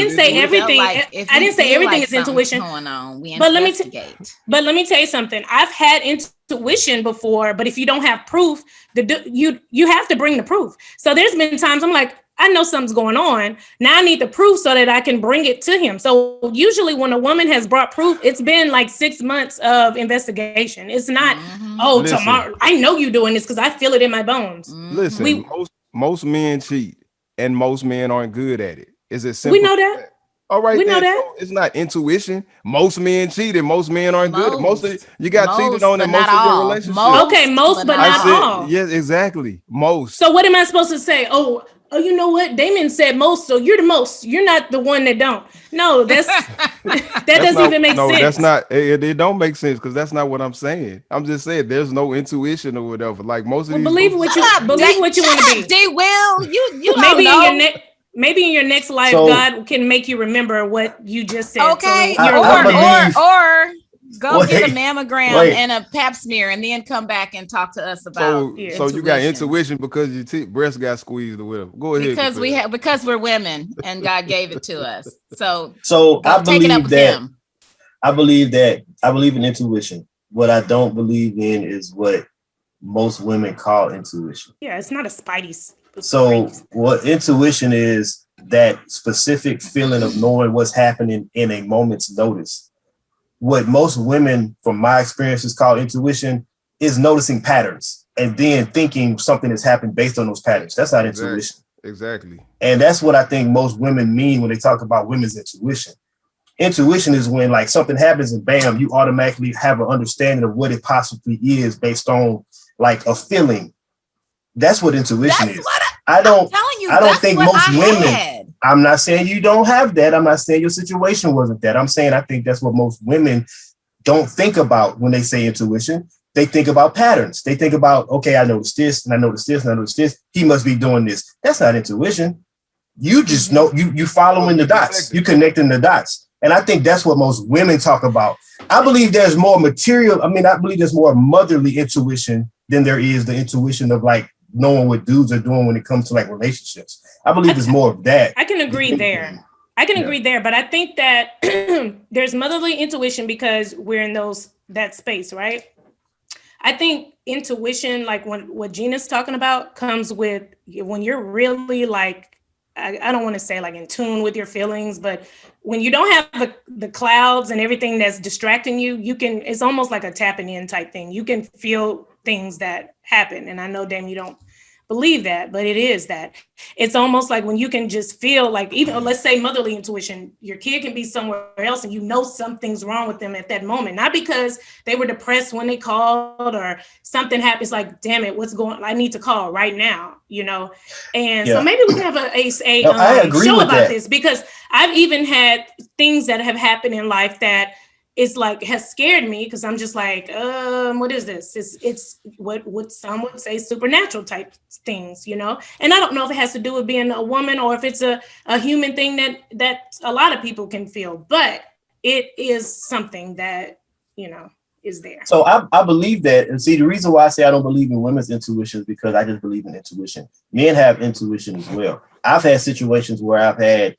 didn't say everything is intuition. Going on, we investigate. But let me tell you something. I've had intuition before, but if you don't have proof, you have to bring the proof. So there's been times I'm like, I know something's going on. Now I need the proof so that I can bring it to him. So usually when a woman has brought proof, it's been like 6 months of investigation. It's not, tomorrow. I know you're doing this because I feel it in my bones. Listen, most men cheat and most men aren't good at it. Is it simple? We know that. All right, we know that. So it's not intuition. Most men cheat and most men aren't good. You got cheated on in most of your relationships. Most, but not all. Yes, exactly. Most. So what am I supposed to say? Oh, you know what? Damon said most, so you're the most. You're not the one that don't. No, that doesn't even make sense. No, that's not. It don't make sense because that's not what I'm saying. I'm just saying there's no intuition or whatever. Like most of these. Believe what you want to be. They will. You maybe in your maybe in your next life, God can make you remember what you just said. Okay, so or go get a mammogram and a pap smear, and then come back and talk to us about. So you got intuition because your breast got squeezed or whatever. Go ahead. Because we're women and God gave it to us. So I believe that. I believe in intuition. What I don't believe in is what most women call intuition. Yeah, it's not a spidey. So what intuition is, that specific feeling of knowing what's happening in a moment's notice. What most women, from my experiences, call intuition is noticing patterns and then thinking something has happened based on those patterns. That's not intuition. Exactly. And that's what I think most women mean when they talk about women's intuition. Intuition is when like something happens and bam, you automatically have an understanding of what it possibly is based on like a feeling. That's what intuition is. I don't think most women. I'm not saying you don't have that. I'm not saying your situation wasn't that. I'm saying I think that's what most women don't think about when they say intuition. They think about patterns. They think about, okay, I noticed this and I noticed this and I noticed this. He must be doing this. That's not intuition. You just know you following the dots. You connecting the dots. And I think that's what most women talk about. I believe there's more material. I believe there's more motherly intuition than there is the intuition of like knowing what dudes are doing when it comes to like relationships. I believe there's more of that. I can agree there. Agree there, but I think that there's motherly intuition because we're in that space, right? I think intuition, like what Gina's talking about, comes with when you're really like, I don't want to say like in tune with your feelings, but when you don't have the clouds and everything that's distracting you, it's almost like a tapping in type thing. You can feel things that happen. And I know, Dame, you don't believe that, but it is that. It's almost like when you can just feel like, even let's say motherly intuition, your kid can be somewhere else and you know something's wrong with them at that moment, not because they were depressed when they called or something happened. It's like, damn it, what's going on? I need to call right now, And so maybe we can have a show about this, because I've even had things that have happened in life that it's like has scared me, because I'm just like, what is this? It's what some would say supernatural type things, And I don't know if it has to do with being a woman or if it's a human thing that a lot of people can feel, but it is something that, is there. So I believe that. And see, the reason why I say I don't believe in women's intuition is because I just believe in intuition. Men have intuition as well. I've had situations where I've had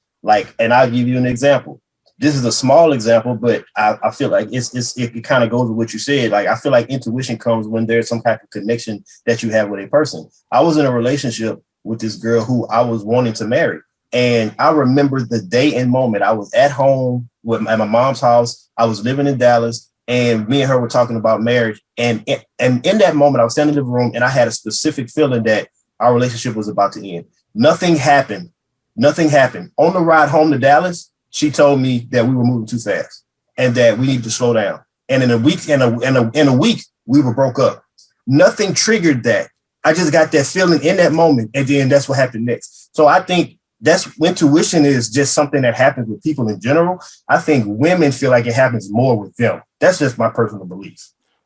and I'll give you an example. This is a small example, but I feel like it kind of goes with what you said. Like, I feel like intuition comes when there's some type of connection that you have with a person. I was in a relationship with this girl who I was wanting to marry. And I remember the day and moment. I was at home at my mom's house. I was living in Dallas, and me and her were talking about marriage. And in that moment, I was standing in the room and I had a specific feeling that our relationship was about to end. Nothing happened. On the ride home to Dallas, she told me that we were moving too fast and that we need to slow down. And in a week, we were broke up. Nothing triggered that. I just got that feeling in that moment. And then that's what happened next. So I think that's intuition is just something that happens with people in general. I think women feel like it happens more with them. That's just my personal belief.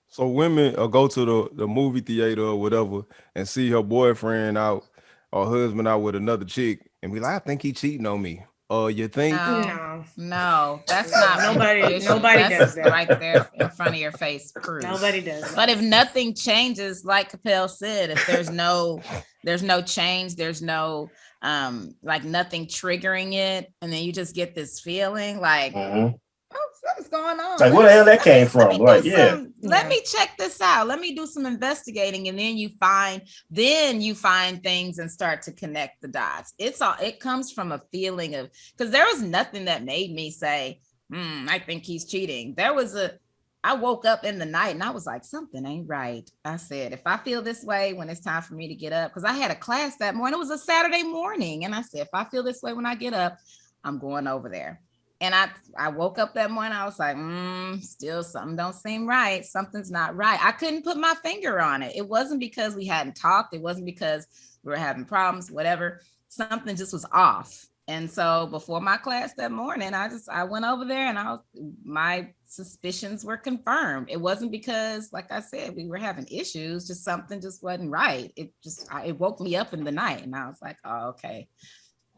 So women go to the movie theater or whatever and see her boyfriend out or husband out with another chick and be like, I think he cheating on me. You think? No, that's not nobody that's does that right there in front of your face. Proof. Nobody does that. But if nothing changes, like Capel said, if there's no change, there's no like nothing triggering it, and then you just get this feeling like, oh, something's going on. Like, where the hell that came from? Like, let me check this out. Let me do some investigating, and then you find things and start to connect the dots. It comes from a feeling of, because there was nothing that made me say, I think he's cheating. I woke up in the night and I was like, something ain't right. I said, if I feel this way when it's time for me to get up, because I had a class that morning, it was a Saturday morning, and I said, if I feel this way when I get up, I'm going over there. And I woke up that morning, I was like, still something don't seem right. Something's not right. I couldn't put my finger on it. It wasn't because we hadn't talked. It wasn't because we were having problems, whatever. Something just was off. And so before my class that morning, I went over there, and my suspicions were confirmed. It wasn't because, like I said, we were having issues, just something just wasn't right. It woke me up in the night, and I was like, oh, okay.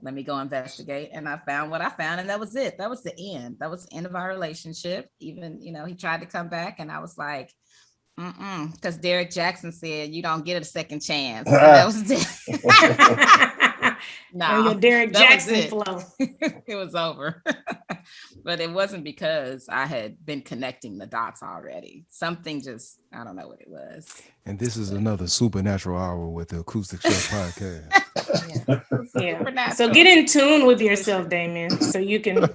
Let me go investigate. And I found what I found, and that was it. That was the end. That was the end of our relationship. Even, he tried to come back, and I was like, because Derrick Jaxn said, you don't get a second chance. And that was it. No, your Derrick Jaxn flow. It was over. But it wasn't because I had been connecting the dots already. Something just, I don't know what it was. And this is another Supernatural Hour with the Acoustic Chef podcast. Yeah. So get in tune with yourself, Damien, so you can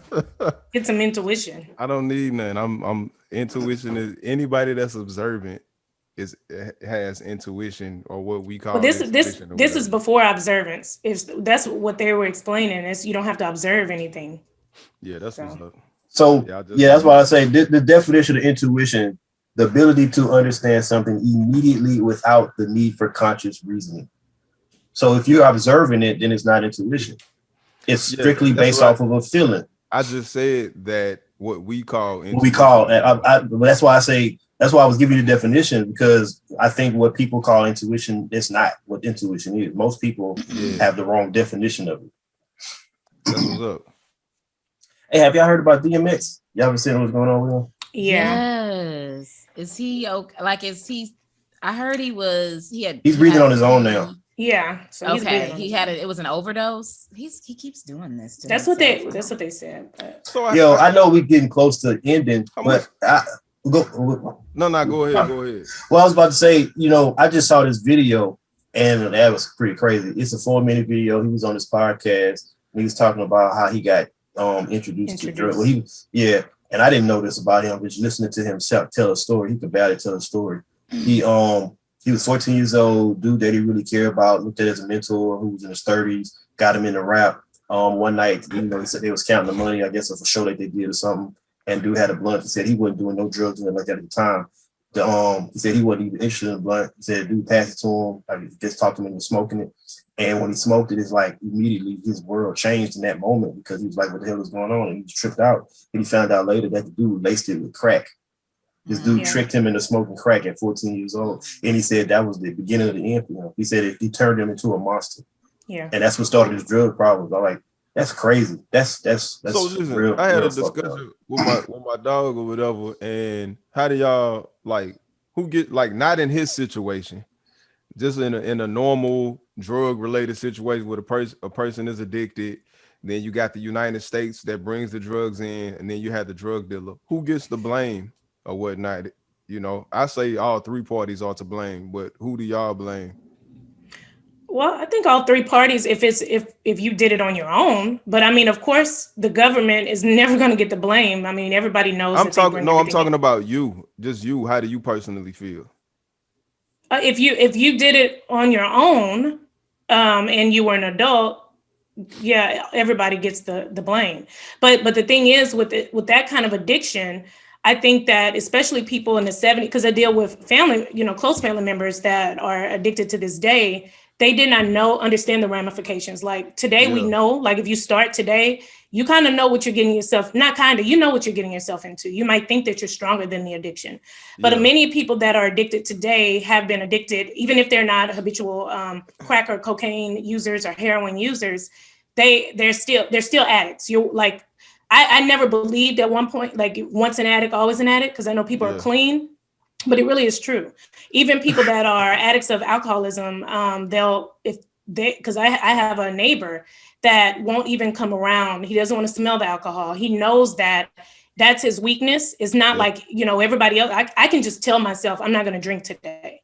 get some intuition. I don't need none. I'm intuition is anybody that's observant has intuition, or what we call this is before observance. That's what they were explaining, is you don't have to observe anything. Yeah, that's what's up. So that's why I say the definition of intuition, the ability to understand something immediately without the need for conscious reasoning. So if you're observing it, then it's not intuition. It's strictly based off of a feeling. I just said that what we call intuition. That's why I say, that's why I was giving you the definition, because I think what people call intuition is not what intuition is. Most people have the wrong definition of it. That's what's up. Hey, have y'all heard about DMX? Y'all ever seen what's going on with him? Yeah. Yes. Is he okay? Like, I heard he's breathing on his own now. Yeah. So it was an overdose. He keeps doing this. That's what they said. But. So I know we're getting close to ending, but go ahead. Well, I was about to say, I just saw this video, and that was pretty crazy. It's a 4-minute video. He was on his podcast, and he was talking about how he got introduced to drugs. Well, and I didn't know this about him, but just listening to him tell a story, he could barely tell a story. He was 14 years old, dude that he really cared about, looked at as a mentor, who was in his 30s, got him into rap. One night, he said they was counting the money, I guess, of a show that they did or something. And dude had a blunt. He said he wasn't doing no drugs or like that at the time. He said he wasn't even interested in the blunt. He said dude passed it to him. I just talked to him into smoking it. And when he smoked it, it's like immediately his world changed in that moment, because he was like, what the hell is going on? And he was tripped out. And he found out later that the dude laced it with crack. This dude tricked him into smoking crack at 14 years old. And he said that was the beginning of the end for him. He said he turned him into a monster. Yeah. And that's what started his drug problems. I'm like, that's crazy. That's so listen, real, I had a discussion with my dog or whatever. And how do y'all, like, who get, like, not in his situation, just in a normal drug related situation where a person is addicted, then you got the United States that brings the drugs in, and then you have the drug dealer. Who gets the blame or whatnot? I say all three parties are to blame, but who do y'all blame? Well, I think all three parties, if you did it on your own, but I mean, of course, the government is never going to get the blame. I mean, everybody knows. I'm talking about you, just you. How do you personally feel? If you did it on your own, and you were an adult, everybody gets the blame. But the thing is, with that kind of addiction, I think that especially people in the 70s, because I deal with family, close family members that are addicted to this day. They did not understand the ramifications. Like today, we know, like if you start today, you kind of know what you're getting yourself, you know what you're getting yourself into. You might think that you're stronger than the addiction, but many people that are addicted today have been addicted, even if they're not habitual crack or cocaine users or heroin users. they're still addicts. You're like, I never believed at one point, like once an addict, always an addict, because I know people are clean, but it really is true. Even people that are addicts of alcoholism, because I have a neighbor that won't even come around. He doesn't want to smell the alcohol. He knows that that's his weakness. It's not like, everybody else. I can just tell myself I'm not going to drink today,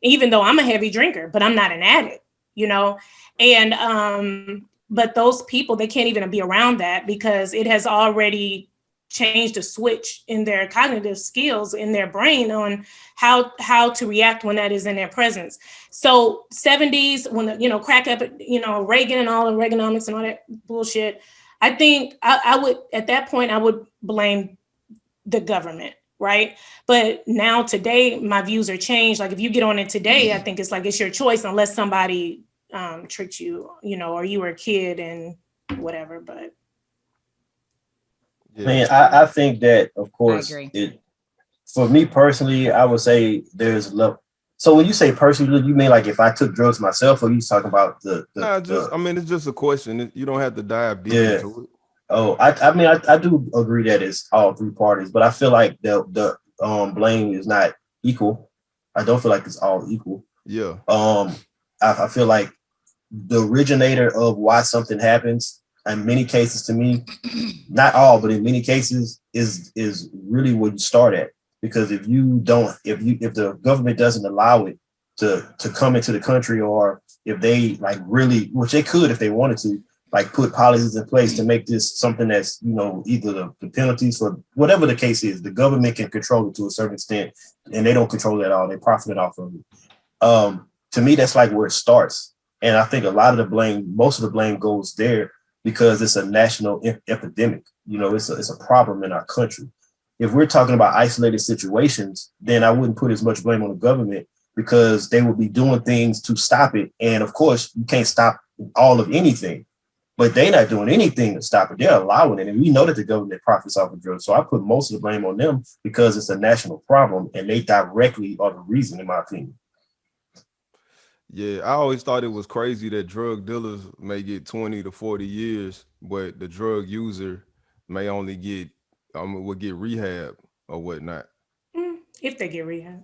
even though I'm a heavy drinker, but I'm not an addict, and but those people, they can't even be around that because it has already changed a switch in their cognitive skills in their brain on how to react when that is in their presence. So 70s, when the, crack up, Reagan and all the Reaganomics and all that bullshit, I think I would, at that point, I would blame the government, right? But now today, my views are changed. Like if you get on it today, I think it's like, it's your choice unless somebody tricked you, or you were a kid and whatever, but. Yeah. Man, I think that, of course, for me personally, I would say there's love. So when you say personally, you mean like if I took drugs myself, or you talking about it's just a question. You don't have to dive deep into it. Oh, I do agree that it's all three parties, but I feel like the blame is not equal. I don't feel like it's all equal. Yeah. I feel like the originator of why something happens, in many cases, to me, not all, but in many cases, is really where you start at. Because if the government doesn't allow it to come into the country, or if they like really, which they could if they wanted to, like put policies in place to make this something that's, either the penalties for whatever the case is, the government can control it to a certain extent, and they don't control it at all. They profit off of it. To me, that's like where it starts. And I think most of the blame goes there because it's a national epidemic. It's a problem in our country. If we're talking about isolated situations, then I wouldn't put as much blame on the government because they would be doing things to stop it. And of course, you can't stop all of anything, but they're not doing anything to stop it. They're allowing it. And we know that the government profits off of drugs. So I put most of the blame on them because it's a national problem and they directly are the reason, in my opinion. Yeah, I always thought it was crazy that drug dealers may get 20 to 40 years, but the drug user may only get rehab or whatnot. If they get rehab.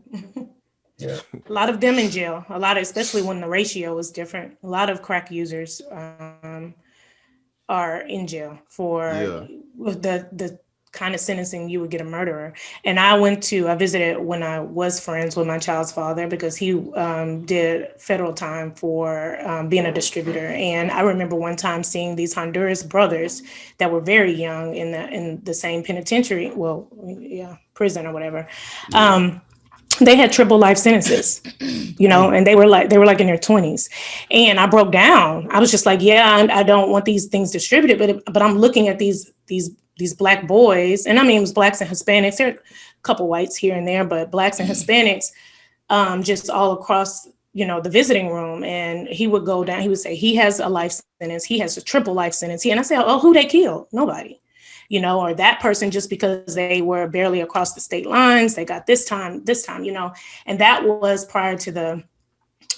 Yeah. A lot of them in jail. Especially when the ratio is different. A lot of crack users are in jail for the kind of sentencing you would get a murderer. And I visited when I was friends with my child's father because he did federal time for being a distributor. And I remember one time seeing these Honduras brothers that were very young in the same penitentiary, prison or whatever. Yeah. They had triple life sentences, and they were like in their 20s. And I broke down. I was just like, I don't want these things distributed, but I'm looking at these Black boys, and I mean, it was Blacks and Hispanics. There are a couple whites here and there, but Blacks and Hispanics, just all across, the visiting room. And he would go down, he would say, he has a life sentence. He has a triple life sentence. And I said, oh, who they killed? Nobody, or that person, just because they were barely across the state lines, they got this time, and that was prior to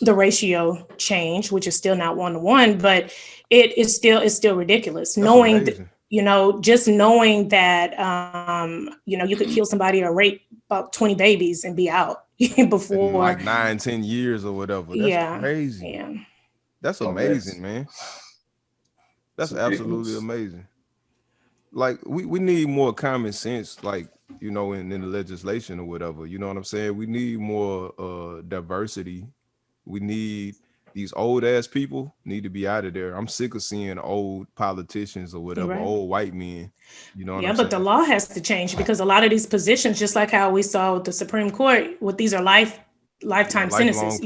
the ratio change, which is still not 1-to-1, but it's still ridiculous. That's knowing amazing. Just knowing that, you could kill somebody or rape about 20 babies and be out before in like 9-10 years or whatever. That's crazy. Yeah. That's amazing, man. That's absolutely amazing. Like we need more common sense, like, in the legislation or whatever, you know what I'm saying? We need more diversity. We need these old ass people need to be out of there. I'm sick of seeing old politicians or whatever, old white men. But the law has to change because a lot of these positions, just like how we saw with the Supreme Court, these are lifetime sentences,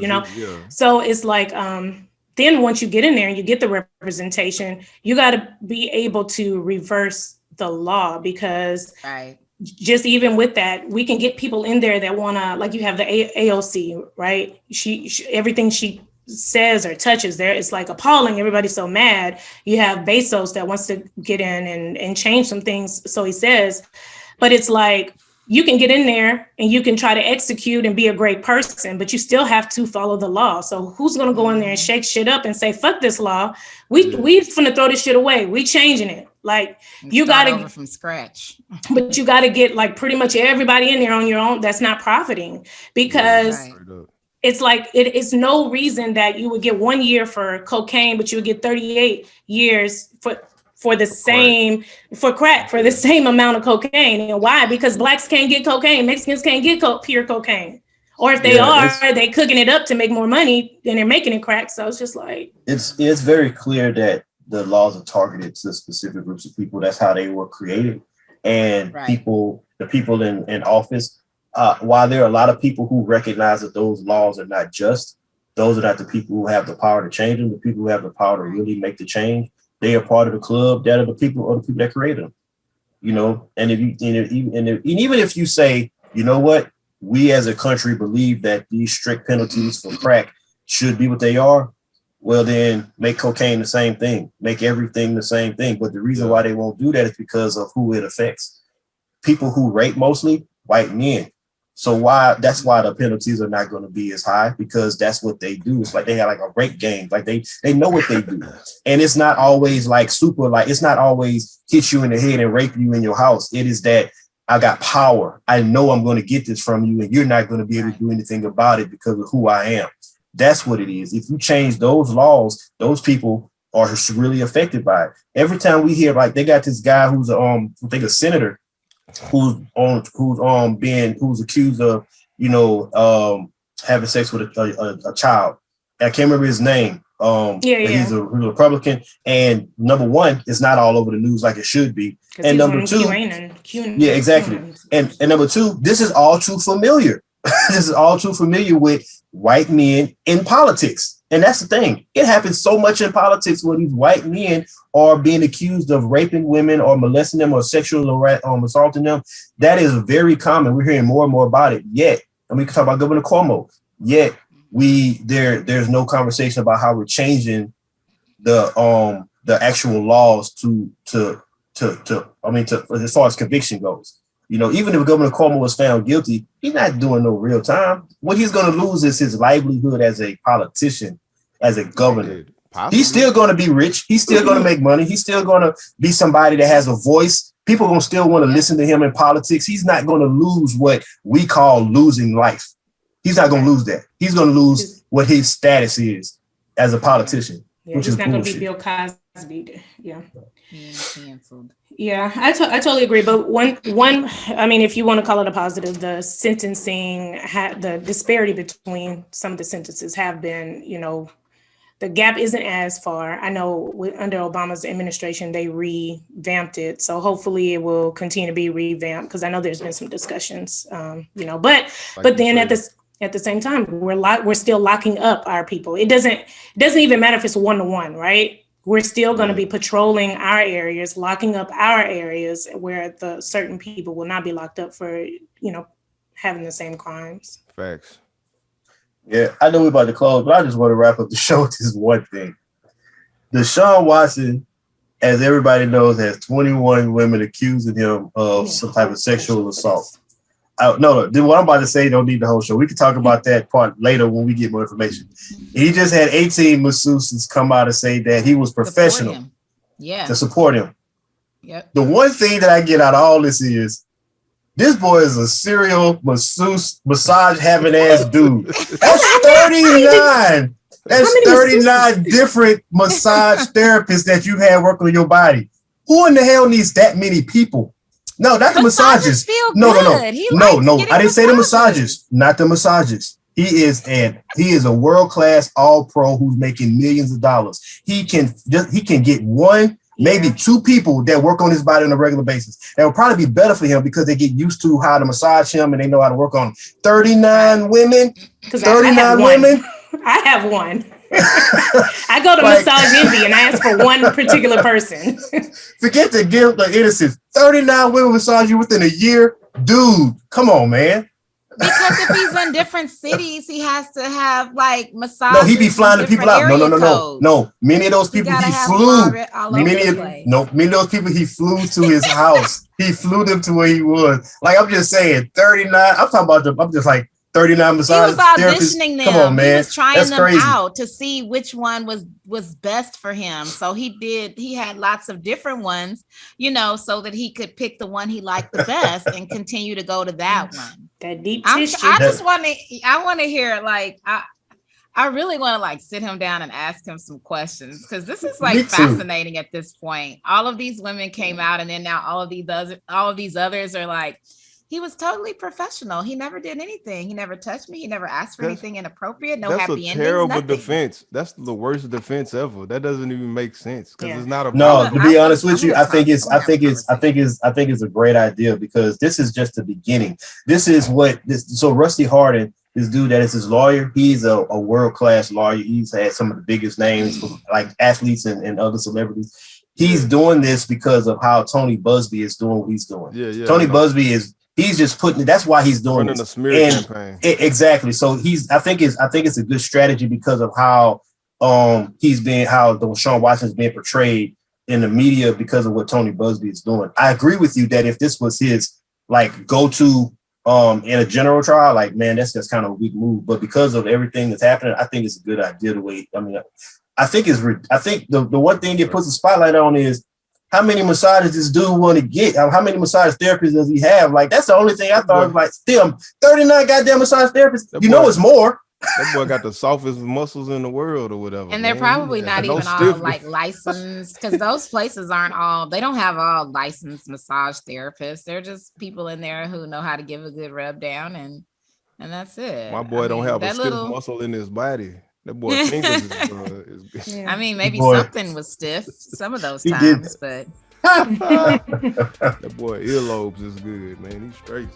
So it's like, then once you get in there and you get the representation, you got to be able to reverse the law because just even with that, we can get people in there that want to, like you have the AOC, right? She everything she says or touches there, it's like appalling. Everybody's so mad. You have Bezos that wants to get in and change some things. So he says, but it's like, you can get in there and you can try to execute and be a great person, but you still have to follow the law. So who's going to go in there and shake shit up and say, fuck this law. We finna throw this shit away. We changing it. Like you got to from scratch, but you got to get like pretty much everybody in there on your own. That's not profiting, because it's like, it's no reason that you would get 1 year for cocaine, but you would get 38 years for the same crack for the same amount of cocaine. And why? Because blacks can't get cocaine, Mexicans can't get pure cocaine, or if they they cooking it up to make more money, then they're making it crack. So it's just like it's very clear that the laws are targeted to specific groups of people. That's how they were created. And the people in office, while there are a lot of people who recognize that those laws are not just, those are not the people who have the power to change them. The people who have the power to really make the change, they are part of the club that are the people that created them, you know. And even if you say, you know what, we as a country believe that these strict penalties for crack should be what they are, well then make cocaine the same thing, make everything the same thing. But the reason why they won't do that is because of who it affects. People who rape, mostly white men. So that's why the penalties are not going to be as high, because that's what they do. It's like they have like a rape game. Like they know what they do. And it's not always like super, like it's not always hit you in the head and rape you in your house. It is that I got power. I know I'm going to get this from you and you're not going to be able to do anything about it because of who I am. That's what it is. If you change those laws, those people are really affected by it. Every time we hear, like, they got this guy who's I think a senator who's accused of, you know, having sex with a child. I can't remember his name. He's a Republican, and number one, it's not all over the news like it should be. And number two, exactly. And number two, this is all too familiar. This is all too familiar with white men in politics. And that's the thing. It happens so much in politics where these white men are being accused of raping women or molesting them or sexually assaulting them. That is very common. We're hearing more and more about it. Yet, and we can talk about Governor Cuomo. Yet there's no conversation about how we're changing the actual laws to as far as conviction goes. You know, even if Governor Cuomo was found guilty, he's not doing no real time. What he's going to lose is his livelihood as a politician, as a governor. He's still going to be rich. He's still going to make money. He's still going to be somebody that has a voice. People are going to still want to listen to him in politics. He's not going to lose what we call losing life. He's not going to lose that. He's going to lose what his status is as a politician, which is not going to be Bill Cosby. Canceled. Yeah, I totally agree. But one, I mean, if you want to call it a positive, the sentencing, the disparity between some of the sentences have been, you know, the gap isn't as far. I know under Obama's administration, they revamped it. So hopefully it will continue to be revamped, because I know there's been some discussions, you know, but then at the same time, we're still locking up our people. It doesn't even matter if it's 1-to-1, right? We're still going to be patrolling our areas, locking up our areas where the certain people will not be locked up for, you know, having the same crimes. Facts. Yeah, I know we're about to close, but I just want to wrap up the show with this one thing. Deshaun Watson, as everybody knows, has 21 women accusing him of some type of sexual assault. No, what I'm about to say don't need the whole show. We can talk about that part later when we get more information. He just had 18 masseuses come out and say that he was professional to support him. Yep. The one thing that I get out of all this is this boy is a serial massage having ass dude. That's 39. That's 39 different massage therapists that you had working on your body. Who in the hell needs that many people? No, not the massages. No. I didn't say the massages. Not the massages. He is a world-class all-pro who's making millions of dollars. He can get one, maybe two people that work on his body on a regular basis. That will probably be better for him because they get used to how to massage him and they know how to work on him. 39 women. 39 women. I have one. I go to Massage Envy and I ask for one particular person. Forget the guilt, the innocence. 39 women massage you within a year, dude. Come on, man. Because if he's in different cities, he has to have like massages. No, he be flying the people out. No. Many of those people he flew. Many of those people he flew to his house. He flew them to where he was. Like I'm just saying, 39. I'm talking about I'm just like 39 massage. He was auditioning them. Come on, man. He was trying them out to see which one was best for him. So he had lots of different ones, so that he could pick the one he liked the best and continue to go to that one. That deep tissue. I want to hear like I really want to like sit him down and ask him some questions because this is like fascinating at this point. All of these women came out, and then now all of these others are like, he was totally professional. He never did anything. He never touched me. He never asked for anything inappropriate. No happy endings. That's a terrible defense. That's the worst defense ever. That doesn't even make sense because it's not a no. To be honest with you, I think it's a great idea because this is just the beginning. This is so Rusty Hardin, this dude that is his lawyer. He's a world-class lawyer. He's had some of the biggest names for like athletes and other celebrities. He's doing this because of how Tony Busby is doing what he's doing. Tony Busby he's just putting it. That's why he's doing a smear campaign. Exactly. So I think it's a good strategy because of how Deshaun Watson's being portrayed in the media because of what Tony Busby is doing. I agree with you that if this was his like go-to in a general trial, like man, that's just kind of a weak move. But because of everything that's happening, I think it's a good idea to wait. I mean, I think the one thing it puts a spotlight on is how many massages this dude want to get? How many massage therapists does he have? Like, that's the only thing I thought was like, still 39 goddamn massage therapists. It's more. That boy got the softest muscles in the world or whatever. And they're probably not even all like licensed because those places they don't have all licensed massage therapists. They're just people in there who know how to give a good rub down and that's it. My boy don't have a stiff muscle in his body. That boy fingers is I mean, maybe something was stiff some of those times, but that boy earlobes is good, man. He's straight.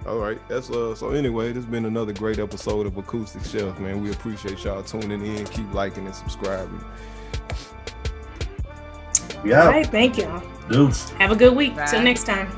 All right, that's so anyway, this has been another great episode of Acoustic Chef, man. We appreciate y'all tuning in. Keep liking and subscribing. Yeah. All right, thank y'all. Deuce. Have a good week. Till next time.